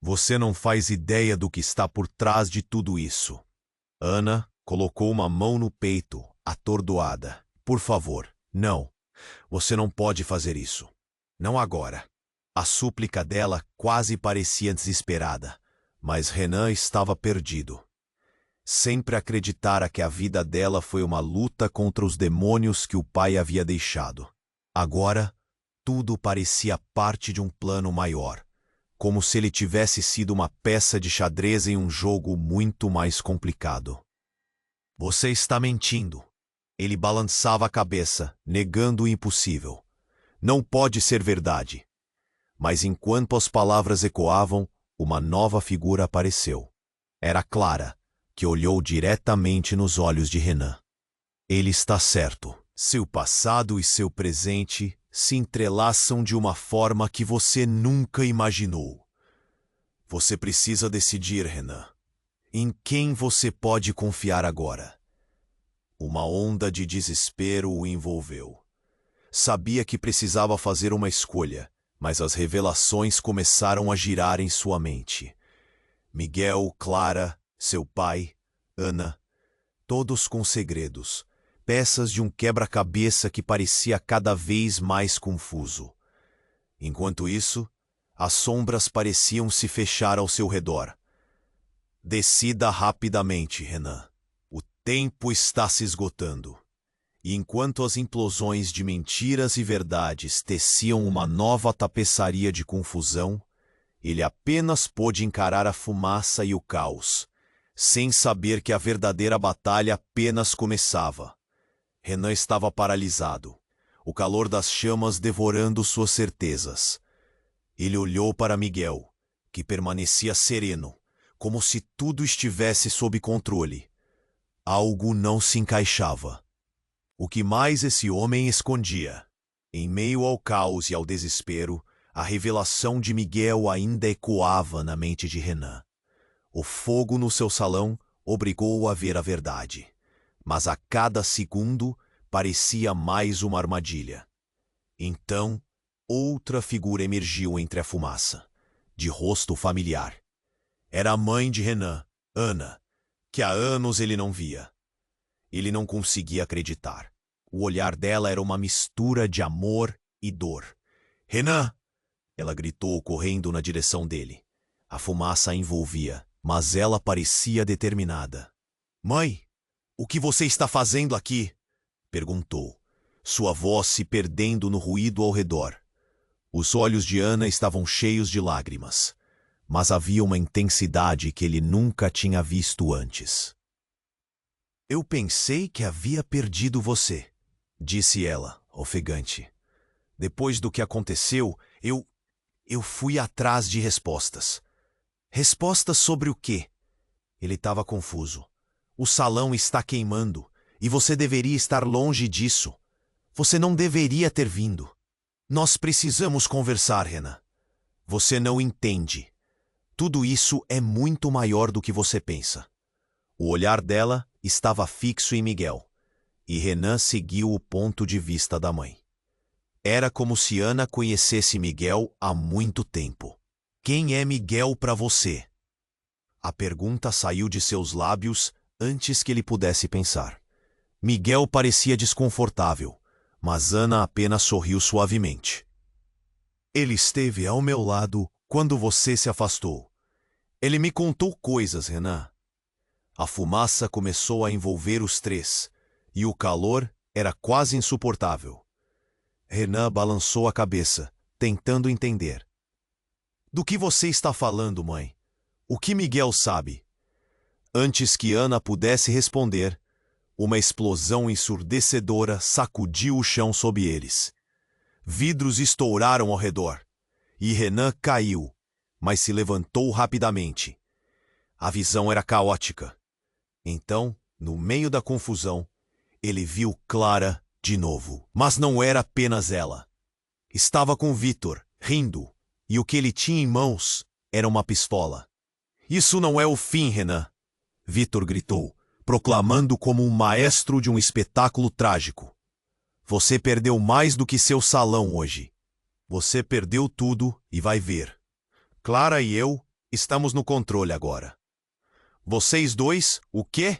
Você não faz ideia do que está por trás de tudo isso. Ana colocou uma mão no peito, atordoada. Por favor, não. Você não pode fazer isso. Não agora. A súplica dela quase parecia desesperada, mas Renan estava perdido. Sempre acreditara que a vida dela foi uma luta contra os demônios que o pai havia deixado. Agora, tudo parecia parte de um plano maior, como se ele tivesse sido uma peça de xadrez em um jogo muito mais complicado. Você está mentindo. Ele balançava a cabeça, negando o impossível. Não pode ser verdade. Mas enquanto as palavras ecoavam, uma nova figura apareceu. Era Clara, que olhou diretamente nos olhos de Renan. Ele está certo. Seu passado e seu presente se entrelaçam de uma forma que você nunca imaginou. Você precisa decidir, Renan. Em quem você pode confiar agora? Uma onda de desespero o envolveu. Sabia que precisava fazer uma escolha, mas as revelações começaram a girar em sua mente. Miguel, Clara, seu pai, Ana, todos com segredos, peças de um quebra-cabeça que parecia cada vez mais confuso. Enquanto isso, as sombras pareciam se fechar ao seu redor. Decida rapidamente, Renan. O tempo está se esgotando. E enquanto as implosões de mentiras e verdades teciam uma nova tapeçaria de confusão, ele apenas pôde encarar a fumaça e o caos, sem saber que a verdadeira batalha apenas começava. Renan estava paralisado, o calor das chamas devorando suas certezas. Ele olhou para Miguel, que permanecia sereno, como se tudo estivesse sob controle. Algo não se encaixava. O que mais esse homem escondia? Em meio ao caos e ao desespero, a revelação de Miguel ainda ecoava na mente de Renan. O fogo no seu salão obrigou-o a ver a verdade, mas a cada segundo parecia mais uma armadilha. Então, outra figura emergiu entre a fumaça, de rosto familiar. Era a mãe de Renan, Ana, que há anos ele não via. Ele não conseguia acreditar. O olhar dela era uma mistura de amor e dor. "Renan!" Ela gritou, correndo na direção dele. A fumaça a envolvia, mas ela parecia determinada. "Mãe, o que você está fazendo aqui?" perguntou, sua voz se perdendo no ruído ao redor. Os olhos de Ana estavam cheios de lágrimas, mas havia uma intensidade que ele nunca tinha visto antes. "Eu pensei que havia perdido você", disse ela, ofegante. Depois do que aconteceu, eu fui atrás de respostas. Respostas sobre o quê? Ele estava confuso. O salão está queimando, e você deveria estar longe disso. Você não deveria ter vindo. Nós precisamos conversar, Renan. Você não entende. Tudo isso é muito maior do que você pensa. O olhar dela estava fixo em Miguel, e Renan seguiu o ponto de vista da mãe. Era como se Ana conhecesse Miguel há muito tempo. Quem é Miguel para você? A pergunta saiu de seus lábios antes que ele pudesse pensar. Miguel parecia desconfortável, mas Ana apenas sorriu suavemente. Ele esteve ao meu lado quando você se afastou. Ele me contou coisas, Renan. A fumaça começou a envolver os três, e o calor era quase insuportável. Renan balançou a cabeça, tentando entender. Do que você está falando, mãe? O que Miguel sabe? Antes que Ana pudesse responder, uma explosão ensurdecedora sacudiu o chão sob eles. Vidros estouraram ao redor, e Renan caiu, mas se levantou rapidamente. A visão era caótica. Então, no meio da confusão, ele viu Clara de novo. Mas não era apenas ela. Estava com Vitor, rindo, e o que ele tinha em mãos era uma pistola. Isso não é o fim, Renan, Vitor gritou, proclamando como um maestro de um espetáculo trágico. Você perdeu mais do que seu salão hoje. Você perdeu tudo e vai ver. Clara e eu estamos no controle agora. Vocês dois, o quê?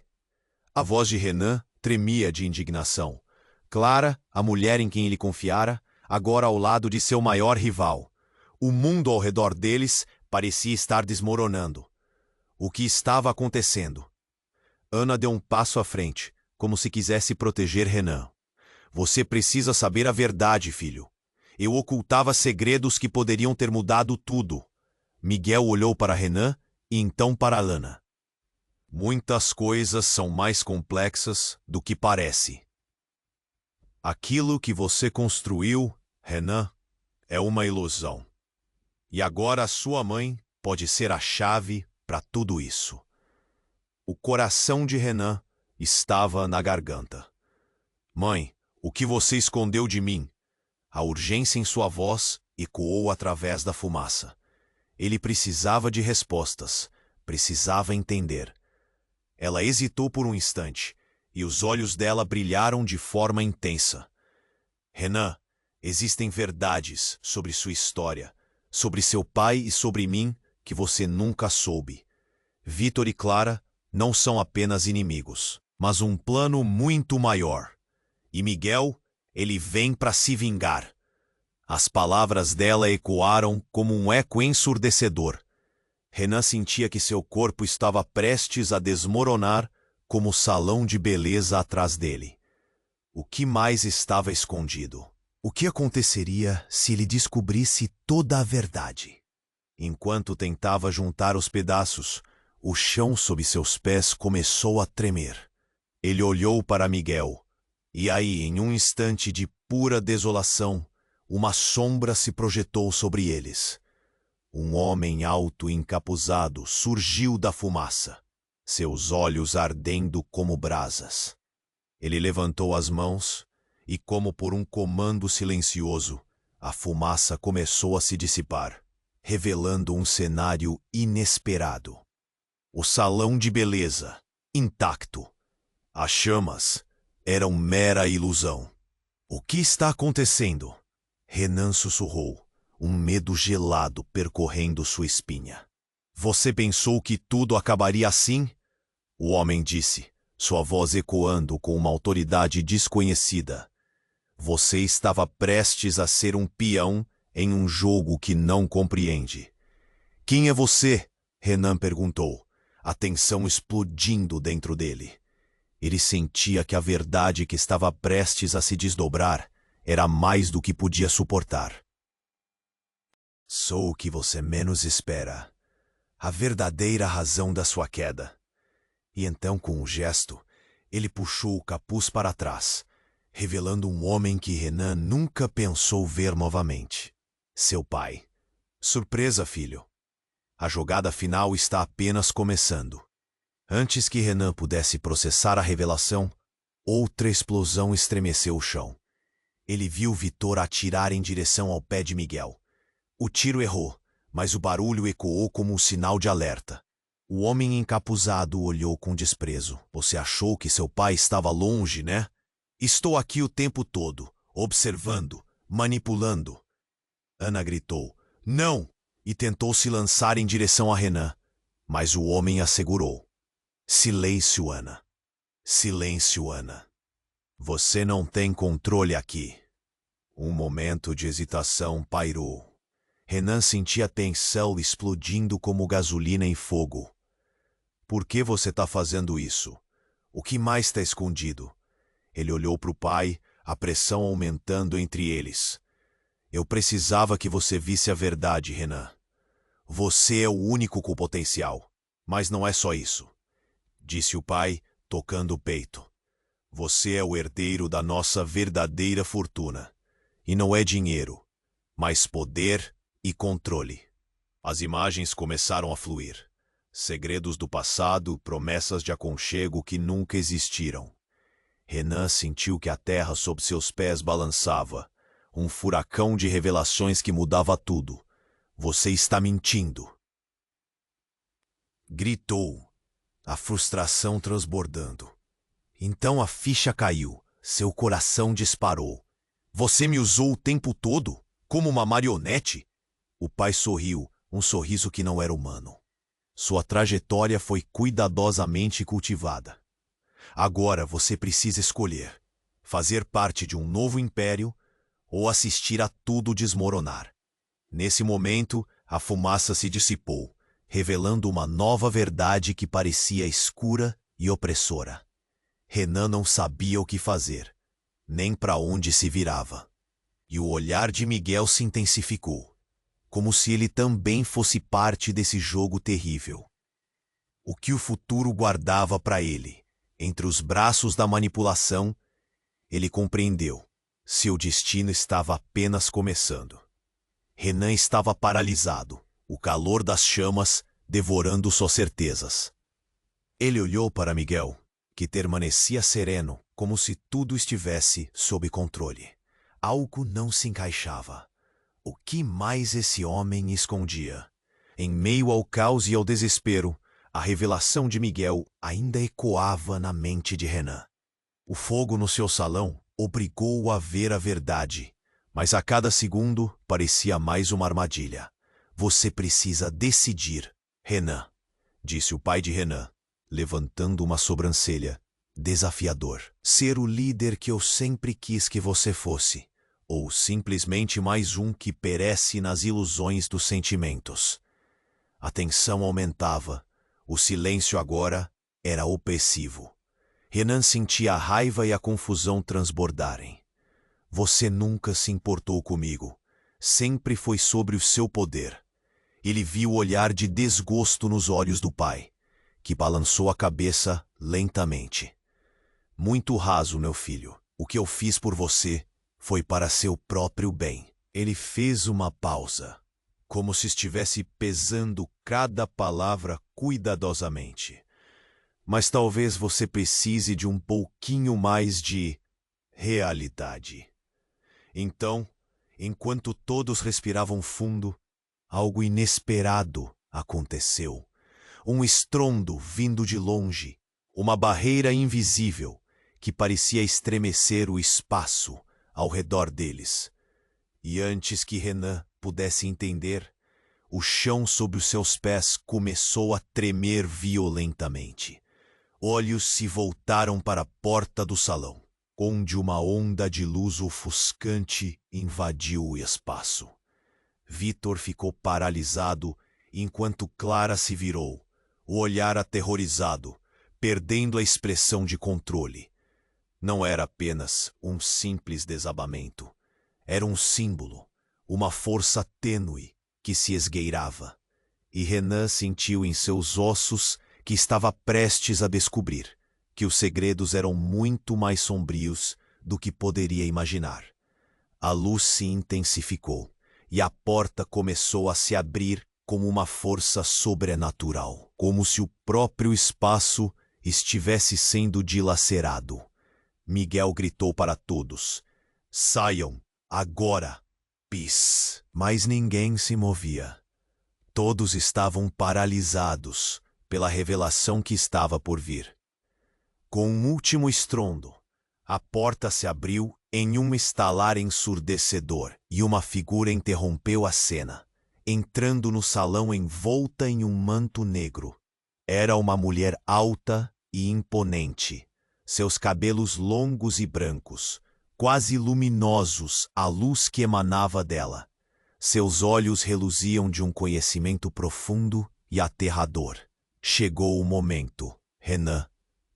A voz de Renan tremia de indignação. Clara, a mulher em quem ele confiara, agora ao lado de seu maior rival. O mundo ao redor deles parecia estar desmoronando. O que estava acontecendo? Ana deu um passo à frente, como se quisesse proteger Renan. Você precisa saber a verdade, filho. Eu ocultava segredos que poderiam ter mudado tudo. Miguel olhou para Renan e então para Ana. Muitas coisas são mais complexas do que parece. Aquilo que você construiu, Renan, é uma ilusão. E agora a sua mãe pode ser a chave para tudo isso. O coração de Renan estava na garganta. Mãe, o que você escondeu de mim? A urgência em sua voz ecoou através da fumaça. Ele precisava de respostas, precisava entender. Ela hesitou por um instante, e os olhos dela brilharam de forma intensa. Renan, existem verdades sobre sua história, sobre seu pai e sobre mim que você nunca soube. Vitor e Clara não são apenas inimigos, mas um plano muito maior. E Miguel, ele vem para se vingar. As palavras dela ecoaram como um eco ensurdecedor. Renan sentia que seu corpo estava prestes a desmoronar como o salão de beleza atrás dele. O que mais estava escondido? O que aconteceria se ele descobrisse toda a verdade? Enquanto tentava juntar os pedaços, o chão sob seus pés começou a tremer. Ele olhou para Miguel, e aí, em um instante de pura desolação, uma sombra se projetou sobre eles. Um homem alto e encapuzado surgiu da fumaça, seus olhos ardendo como brasas. Ele levantou as mãos e, como por um comando silencioso, a fumaça começou a se dissipar, revelando um cenário inesperado. O salão de beleza, intacto. As chamas eram mera ilusão. O que está acontecendo? Renan sussurrou, um medo gelado percorrendo sua espinha. Você pensou que tudo acabaria assim? O homem disse, sua voz ecoando com uma autoridade desconhecida. Você estava prestes a ser um peão em um jogo que não compreende. Quem é você? Renan perguntou, a tensão explodindo dentro dele. Ele sentia que a verdade que estava prestes a se desdobrar era mais do que podia suportar. Sou o que você menos espera. A verdadeira razão da sua queda. E então, com um gesto, ele puxou o capuz para trás, revelando um homem que Renan nunca pensou ver novamente. Seu pai. Surpresa, filho. A jogada final está apenas começando. Antes que Renan pudesse processar a revelação, outra explosão estremeceu o chão. Ele viu Vitor atirar em direção ao pé de Miguel. O tiro errou, mas o barulho ecoou como um sinal de alerta. O homem encapuzado olhou com desprezo. Você achou que seu pai estava longe, né? Estou aqui o tempo todo, observando, manipulando. Ana gritou, não! E tentou se lançar em direção a Renan, mas o homem a segurou. Silêncio, Ana. Silêncio, Ana. Você não tem controle aqui. Um momento de hesitação pairou. Renan sentia a tensão explodindo como gasolina em fogo. Por que você está fazendo isso? O que mais está escondido? Ele olhou para o pai, a pressão aumentando entre eles. Eu precisava que você visse a verdade, Renan. Você é o único com potencial. Mas não é só isso, disse o pai, tocando o peito. Você é o herdeiro da nossa verdadeira fortuna. E não é dinheiro, mas poder e controle. As imagens começaram a fluir. Segredos do passado, promessas de aconchego que nunca existiram. Renan sentiu que a terra sob seus pés balançava. Um furacão de revelações que mudava tudo. Você está mentindo. Gritou, a frustração transbordando. Então a ficha caiu, seu coração disparou. Você me usou o tempo todo, como uma marionete? O pai sorriu, um sorriso que não era humano. Sua trajetória foi cuidadosamente cultivada. Agora você precisa escolher: fazer parte de um novo império ou assistir a tudo desmoronar. Nesse momento, a fumaça se dissipou, revelando uma nova verdade que parecia escura e opressora. Renan não sabia o que fazer, nem para onde se virava. E o olhar de Miguel se intensificou, como se ele também fosse parte desse jogo terrível. O que o futuro guardava para ele, entre os braços da manipulação, ele compreendeu. Seu destino estava apenas começando. Renan estava paralisado, o calor das chamas devorando suas certezas. Ele olhou para Miguel, que permanecia sereno, como se tudo estivesse sob controle. Algo não se encaixava. O que mais esse homem escondia? Em meio ao caos e ao desespero, a revelação de Miguel ainda ecoava na mente de Renan. O fogo no seu salão obrigou-o a ver a verdade, mas a cada segundo parecia mais uma armadilha. Você precisa decidir, Renan, disse o pai de Renan, levantando uma sobrancelha. Desafiador. Ser o líder que eu sempre quis que você fosse, ou simplesmente mais um que perece nas ilusões dos sentimentos. A tensão aumentava. O silêncio agora era opressivo. Renan sentia a raiva e a confusão transbordarem. Você nunca se importou comigo. Sempre foi sobre o seu poder. Ele viu o olhar de desgosto nos olhos do pai, que balançou a cabeça lentamente. Muito raso, meu filho. O que eu fiz por você foi para seu próprio bem. Ele fez uma pausa, como se estivesse pesando cada palavra cuidadosamente. Mas talvez você precise de um pouquinho mais de realidade. Então, enquanto todos respiravam fundo, algo inesperado aconteceu. Um estrondo vindo de longe, uma barreira invisível que parecia estremecer o espaço ao redor deles. E antes que Renan pudesse entender, o chão sob os seus pés começou a tremer violentamente. Olhos se voltaram para a porta do salão, onde uma onda de luz ofuscante invadiu o espaço. Vitor ficou paralisado enquanto Clara se virou, o olhar aterrorizado, perdendo a expressão de controle. Não era apenas um simples desabamento. Era um símbolo, uma força tênue que se esgueirava. E Renan sentiu em seus ossos que estava prestes a descobrir que os segredos eram muito mais sombrios do que poderia imaginar. A luz se intensificou e a porta começou a se abrir como uma força sobrenatural, como se o próprio espaço estivesse sendo dilacerado. Miguel gritou para todos: "Saiam, agora!" Pis! Mas ninguém se movia. Todos estavam paralisados pela revelação que estava por vir. Com um último estrondo, a porta se abriu em um estalar ensurdecedor e uma figura interrompeu a cena, entrando no salão envolta em um manto negro. Era uma mulher alta e imponente, seus cabelos longos e brancos, quase luminosos à luz que emanava dela. Seus olhos reluziam de um conhecimento profundo e aterrador. "Chegou o momento, Renan",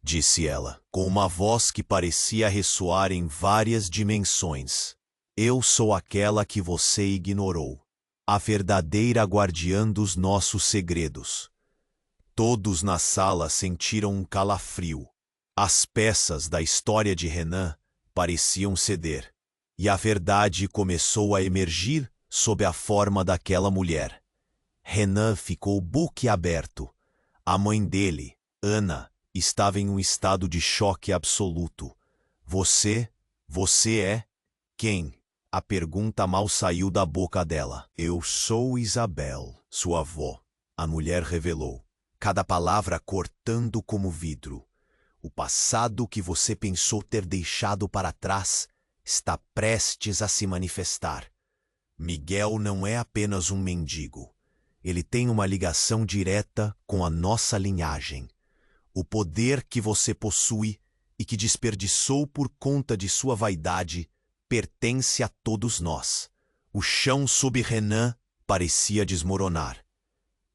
disse ela, com uma voz que parecia ressoar em várias dimensões. "Eu sou aquela que você ignorou, a verdadeira guardiã dos nossos segredos." Todos na sala sentiram um calafrio. As peças da história de Renan pareciam ceder, e a verdade começou a emergir sob a forma daquela mulher. Renan ficou boquiaberto. A mãe dele, Ana, estava em um estado de choque absoluto. Você é? Quem?" A pergunta mal saiu da boca dela. "Eu sou Isabel, sua avó", a mulher revelou, cada palavra cortando como vidro. "O passado que você pensou ter deixado para trás está prestes a se manifestar. Miguel não é apenas um mendigo. Ele tem uma ligação direta com a nossa linhagem. O poder que você possui e que desperdiçou por conta de sua vaidade pertence a todos nós." O chão sob Renan parecia desmoronar.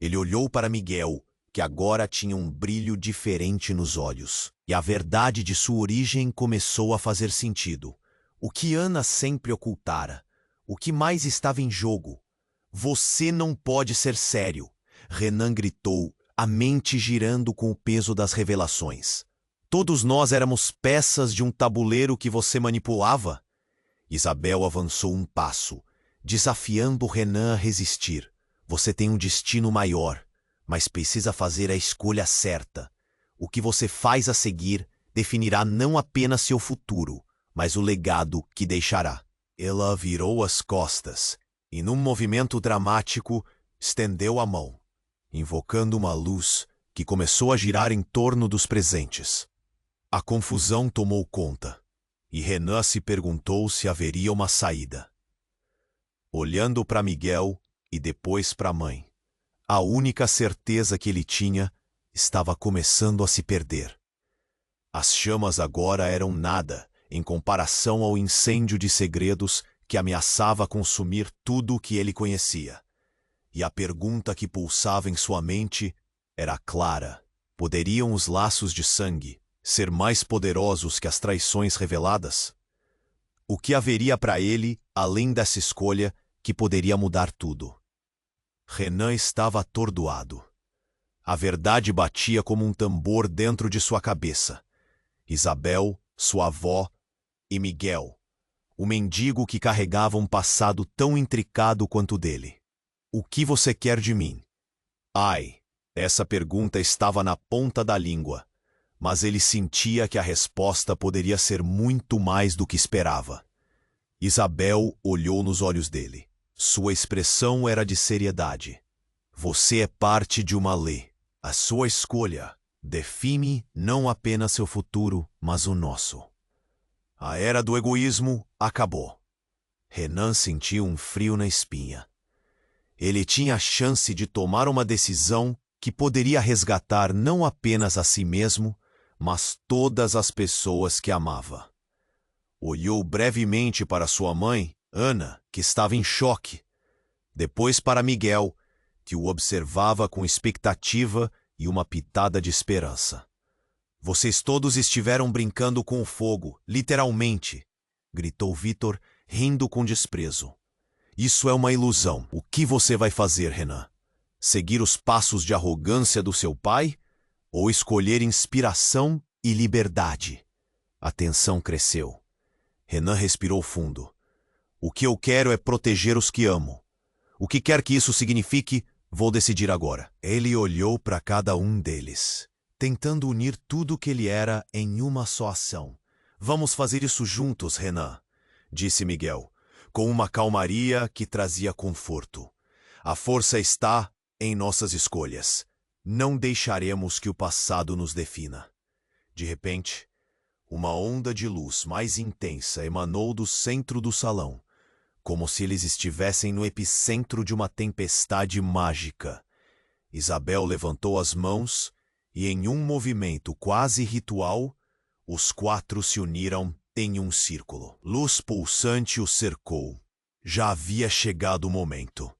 Ele olhou para Miguel, que agora tinha um brilho diferente nos olhos, e a verdade de sua origem começou a fazer sentido. O que Ana sempre ocultara. O que mais estava em jogo? "Você não pode ser sério", Renan gritou, a mente girando com o peso das revelações. "Todos nós éramos peças de um tabuleiro que você manipulava?" Isabel avançou um passo, desafiando Renan a resistir. "Você tem um destino maior, mas precisa fazer a escolha certa. O que você faz a seguir definirá não apenas seu futuro, mas o legado que deixará." Ela virou as costas e, num movimento dramático, estendeu a mão, invocando uma luz que começou a girar em torno dos presentes. A confusão tomou conta, e Renan se perguntou se haveria uma saída. Olhando para Miguel e depois para a mãe, a única certeza que ele tinha estava começando a se perder. As chamas agora eram nada em comparação ao incêndio de segredos que ameaçava consumir tudo o que ele conhecia. E a pergunta que pulsava em sua mente era clara: poderiam os laços de sangue ser mais poderosos que as traições reveladas? O que haveria para ele, além dessa escolha, que poderia mudar tudo? Renan estava atordoado. A verdade batia como um tambor dentro de sua cabeça. Isabel, sua avó, e Miguel, o mendigo que carregava um passado tão intricado quanto o dele. "O que você quer de mim?" Ai, essa pergunta estava na ponta da língua, mas ele sentia que a resposta poderia ser muito mais do que esperava. Isabel olhou nos olhos dele. Sua expressão era de seriedade. "Você é parte de uma lei. A sua escolha define não apenas seu futuro, mas o nosso." A era do egoísmo acabou. Renan sentiu um frio na espinha. Ele tinha a chance de tomar uma decisão que poderia resgatar não apenas a si mesmo, mas todas as pessoas que amava. Olhou brevemente para sua mãe, Ana, que estava em choque. Depois para Miguel, que o observava com expectativa e uma pitada de esperança. "Vocês todos estiveram brincando com o fogo, literalmente", gritou Vitor, rindo com desprezo. "Isso é uma ilusão. O que você vai fazer, Renan? Seguir os passos de arrogância do seu pai? Ou escolher inspiração e liberdade?" A tensão cresceu. Renan respirou fundo. O que eu quero é proteger os que amo. O que quer que isso signifique, vou decidir agora. Ele olhou para cada um deles, tentando unir tudo o que ele era em uma só ação. Vamos fazer isso juntos, Renan, disse Miguel, com uma calmaria que trazia conforto. A força está em nossas escolhas. Não deixaremos que o passado nos defina. De repente, uma onda de luz mais intensa emanou do centro do salão, como se eles estivessem no epicentro de uma tempestade mágica. Isabel levantou as mãos e, em um movimento quase ritual, os 4 se uniram em um círculo. Luz pulsante o cercou. Já havia chegado o momento.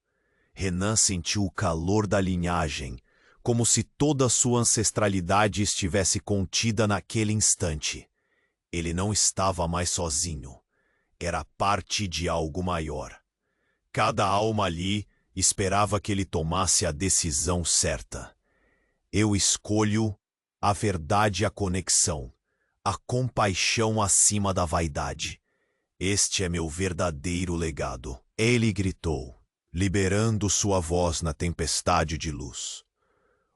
Renan sentiu o calor da linhagem, como se toda sua ancestralidade estivesse contida naquele instante. Ele não estava mais sozinho. Era parte de algo maior. Cada alma ali esperava que ele tomasse a decisão certa. Eu escolho a verdade e a conexão, a compaixão acima da vaidade. Este é meu verdadeiro legado. Ele gritou, liberando sua voz na tempestade de luz.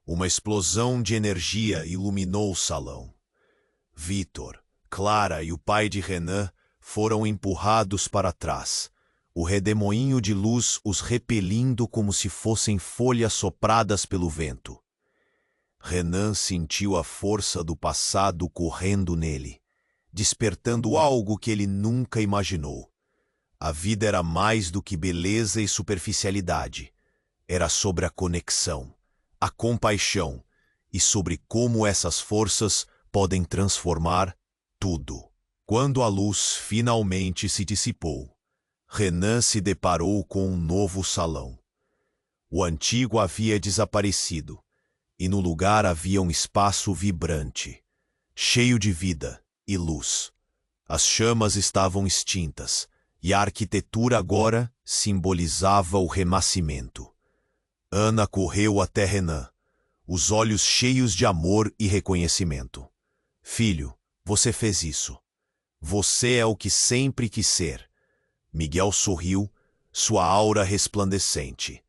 Uma explosão de energia iluminou o salão. Vitor, Clara e o pai de Renan foram empurrados para trás, o redemoinho de luz os repelindo como se fossem folhas sopradas pelo vento. Renan sentiu a força do passado correndo nele, despertando algo que ele nunca imaginou. A vida era mais do que beleza e superficialidade. Era sobre a conexão, a compaixão e sobre como essas forças podem transformar tudo. Quando a luz finalmente se dissipou, Renan se deparou com um novo salão. O antigo havia desaparecido, e no lugar havia um espaço vibrante, cheio de vida e luz. As chamas estavam extintas, e a arquitetura agora simbolizava o renascimento. Ana correu até Renan, os olhos cheios de amor e reconhecimento. Filho, você fez isso. Você é o que sempre quis ser. Miguel sorriu, sua aura resplandecente.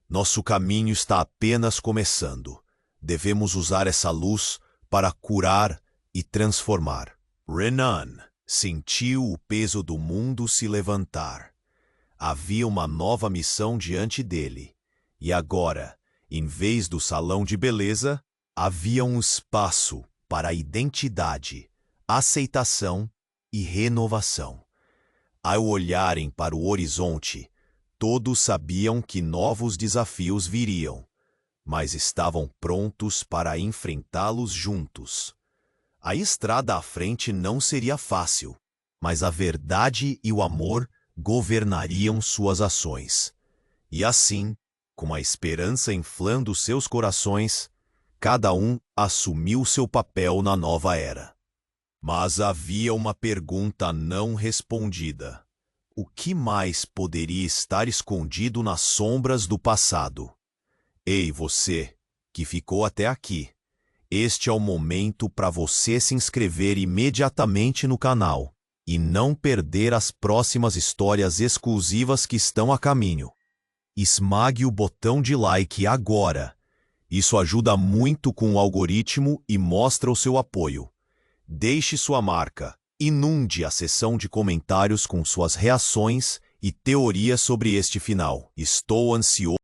Nosso caminho está apenas começando. Devemos usar essa luz para curar e transformar. Renan sentiu o peso do mundo se levantar. Havia uma nova missão diante dele. E agora, em vez do salão de beleza, havia um espaço para a identidade, aceitação e renovação. Ao olharem para o horizonte, todos sabiam que novos desafios viriam, mas estavam prontos para enfrentá-los juntos. A estrada à frente não seria fácil, mas a verdade e o amor governariam suas ações. E assim, com a esperança inflando seus corações, cada um assumiu seu papel na nova era. Mas havia uma pergunta não respondida. O que mais poderia estar escondido nas sombras do passado? Ei, você, que ficou até aqui. Este é o momento para você se inscrever imediatamente no canal e não perder as próximas histórias exclusivas que estão a caminho. Esmague o botão de like agora. Isso ajuda muito com o algoritmo e mostra o seu apoio. Deixe sua marca, inunde a seção de comentários com suas reações e teorias sobre este final. Estou ansioso.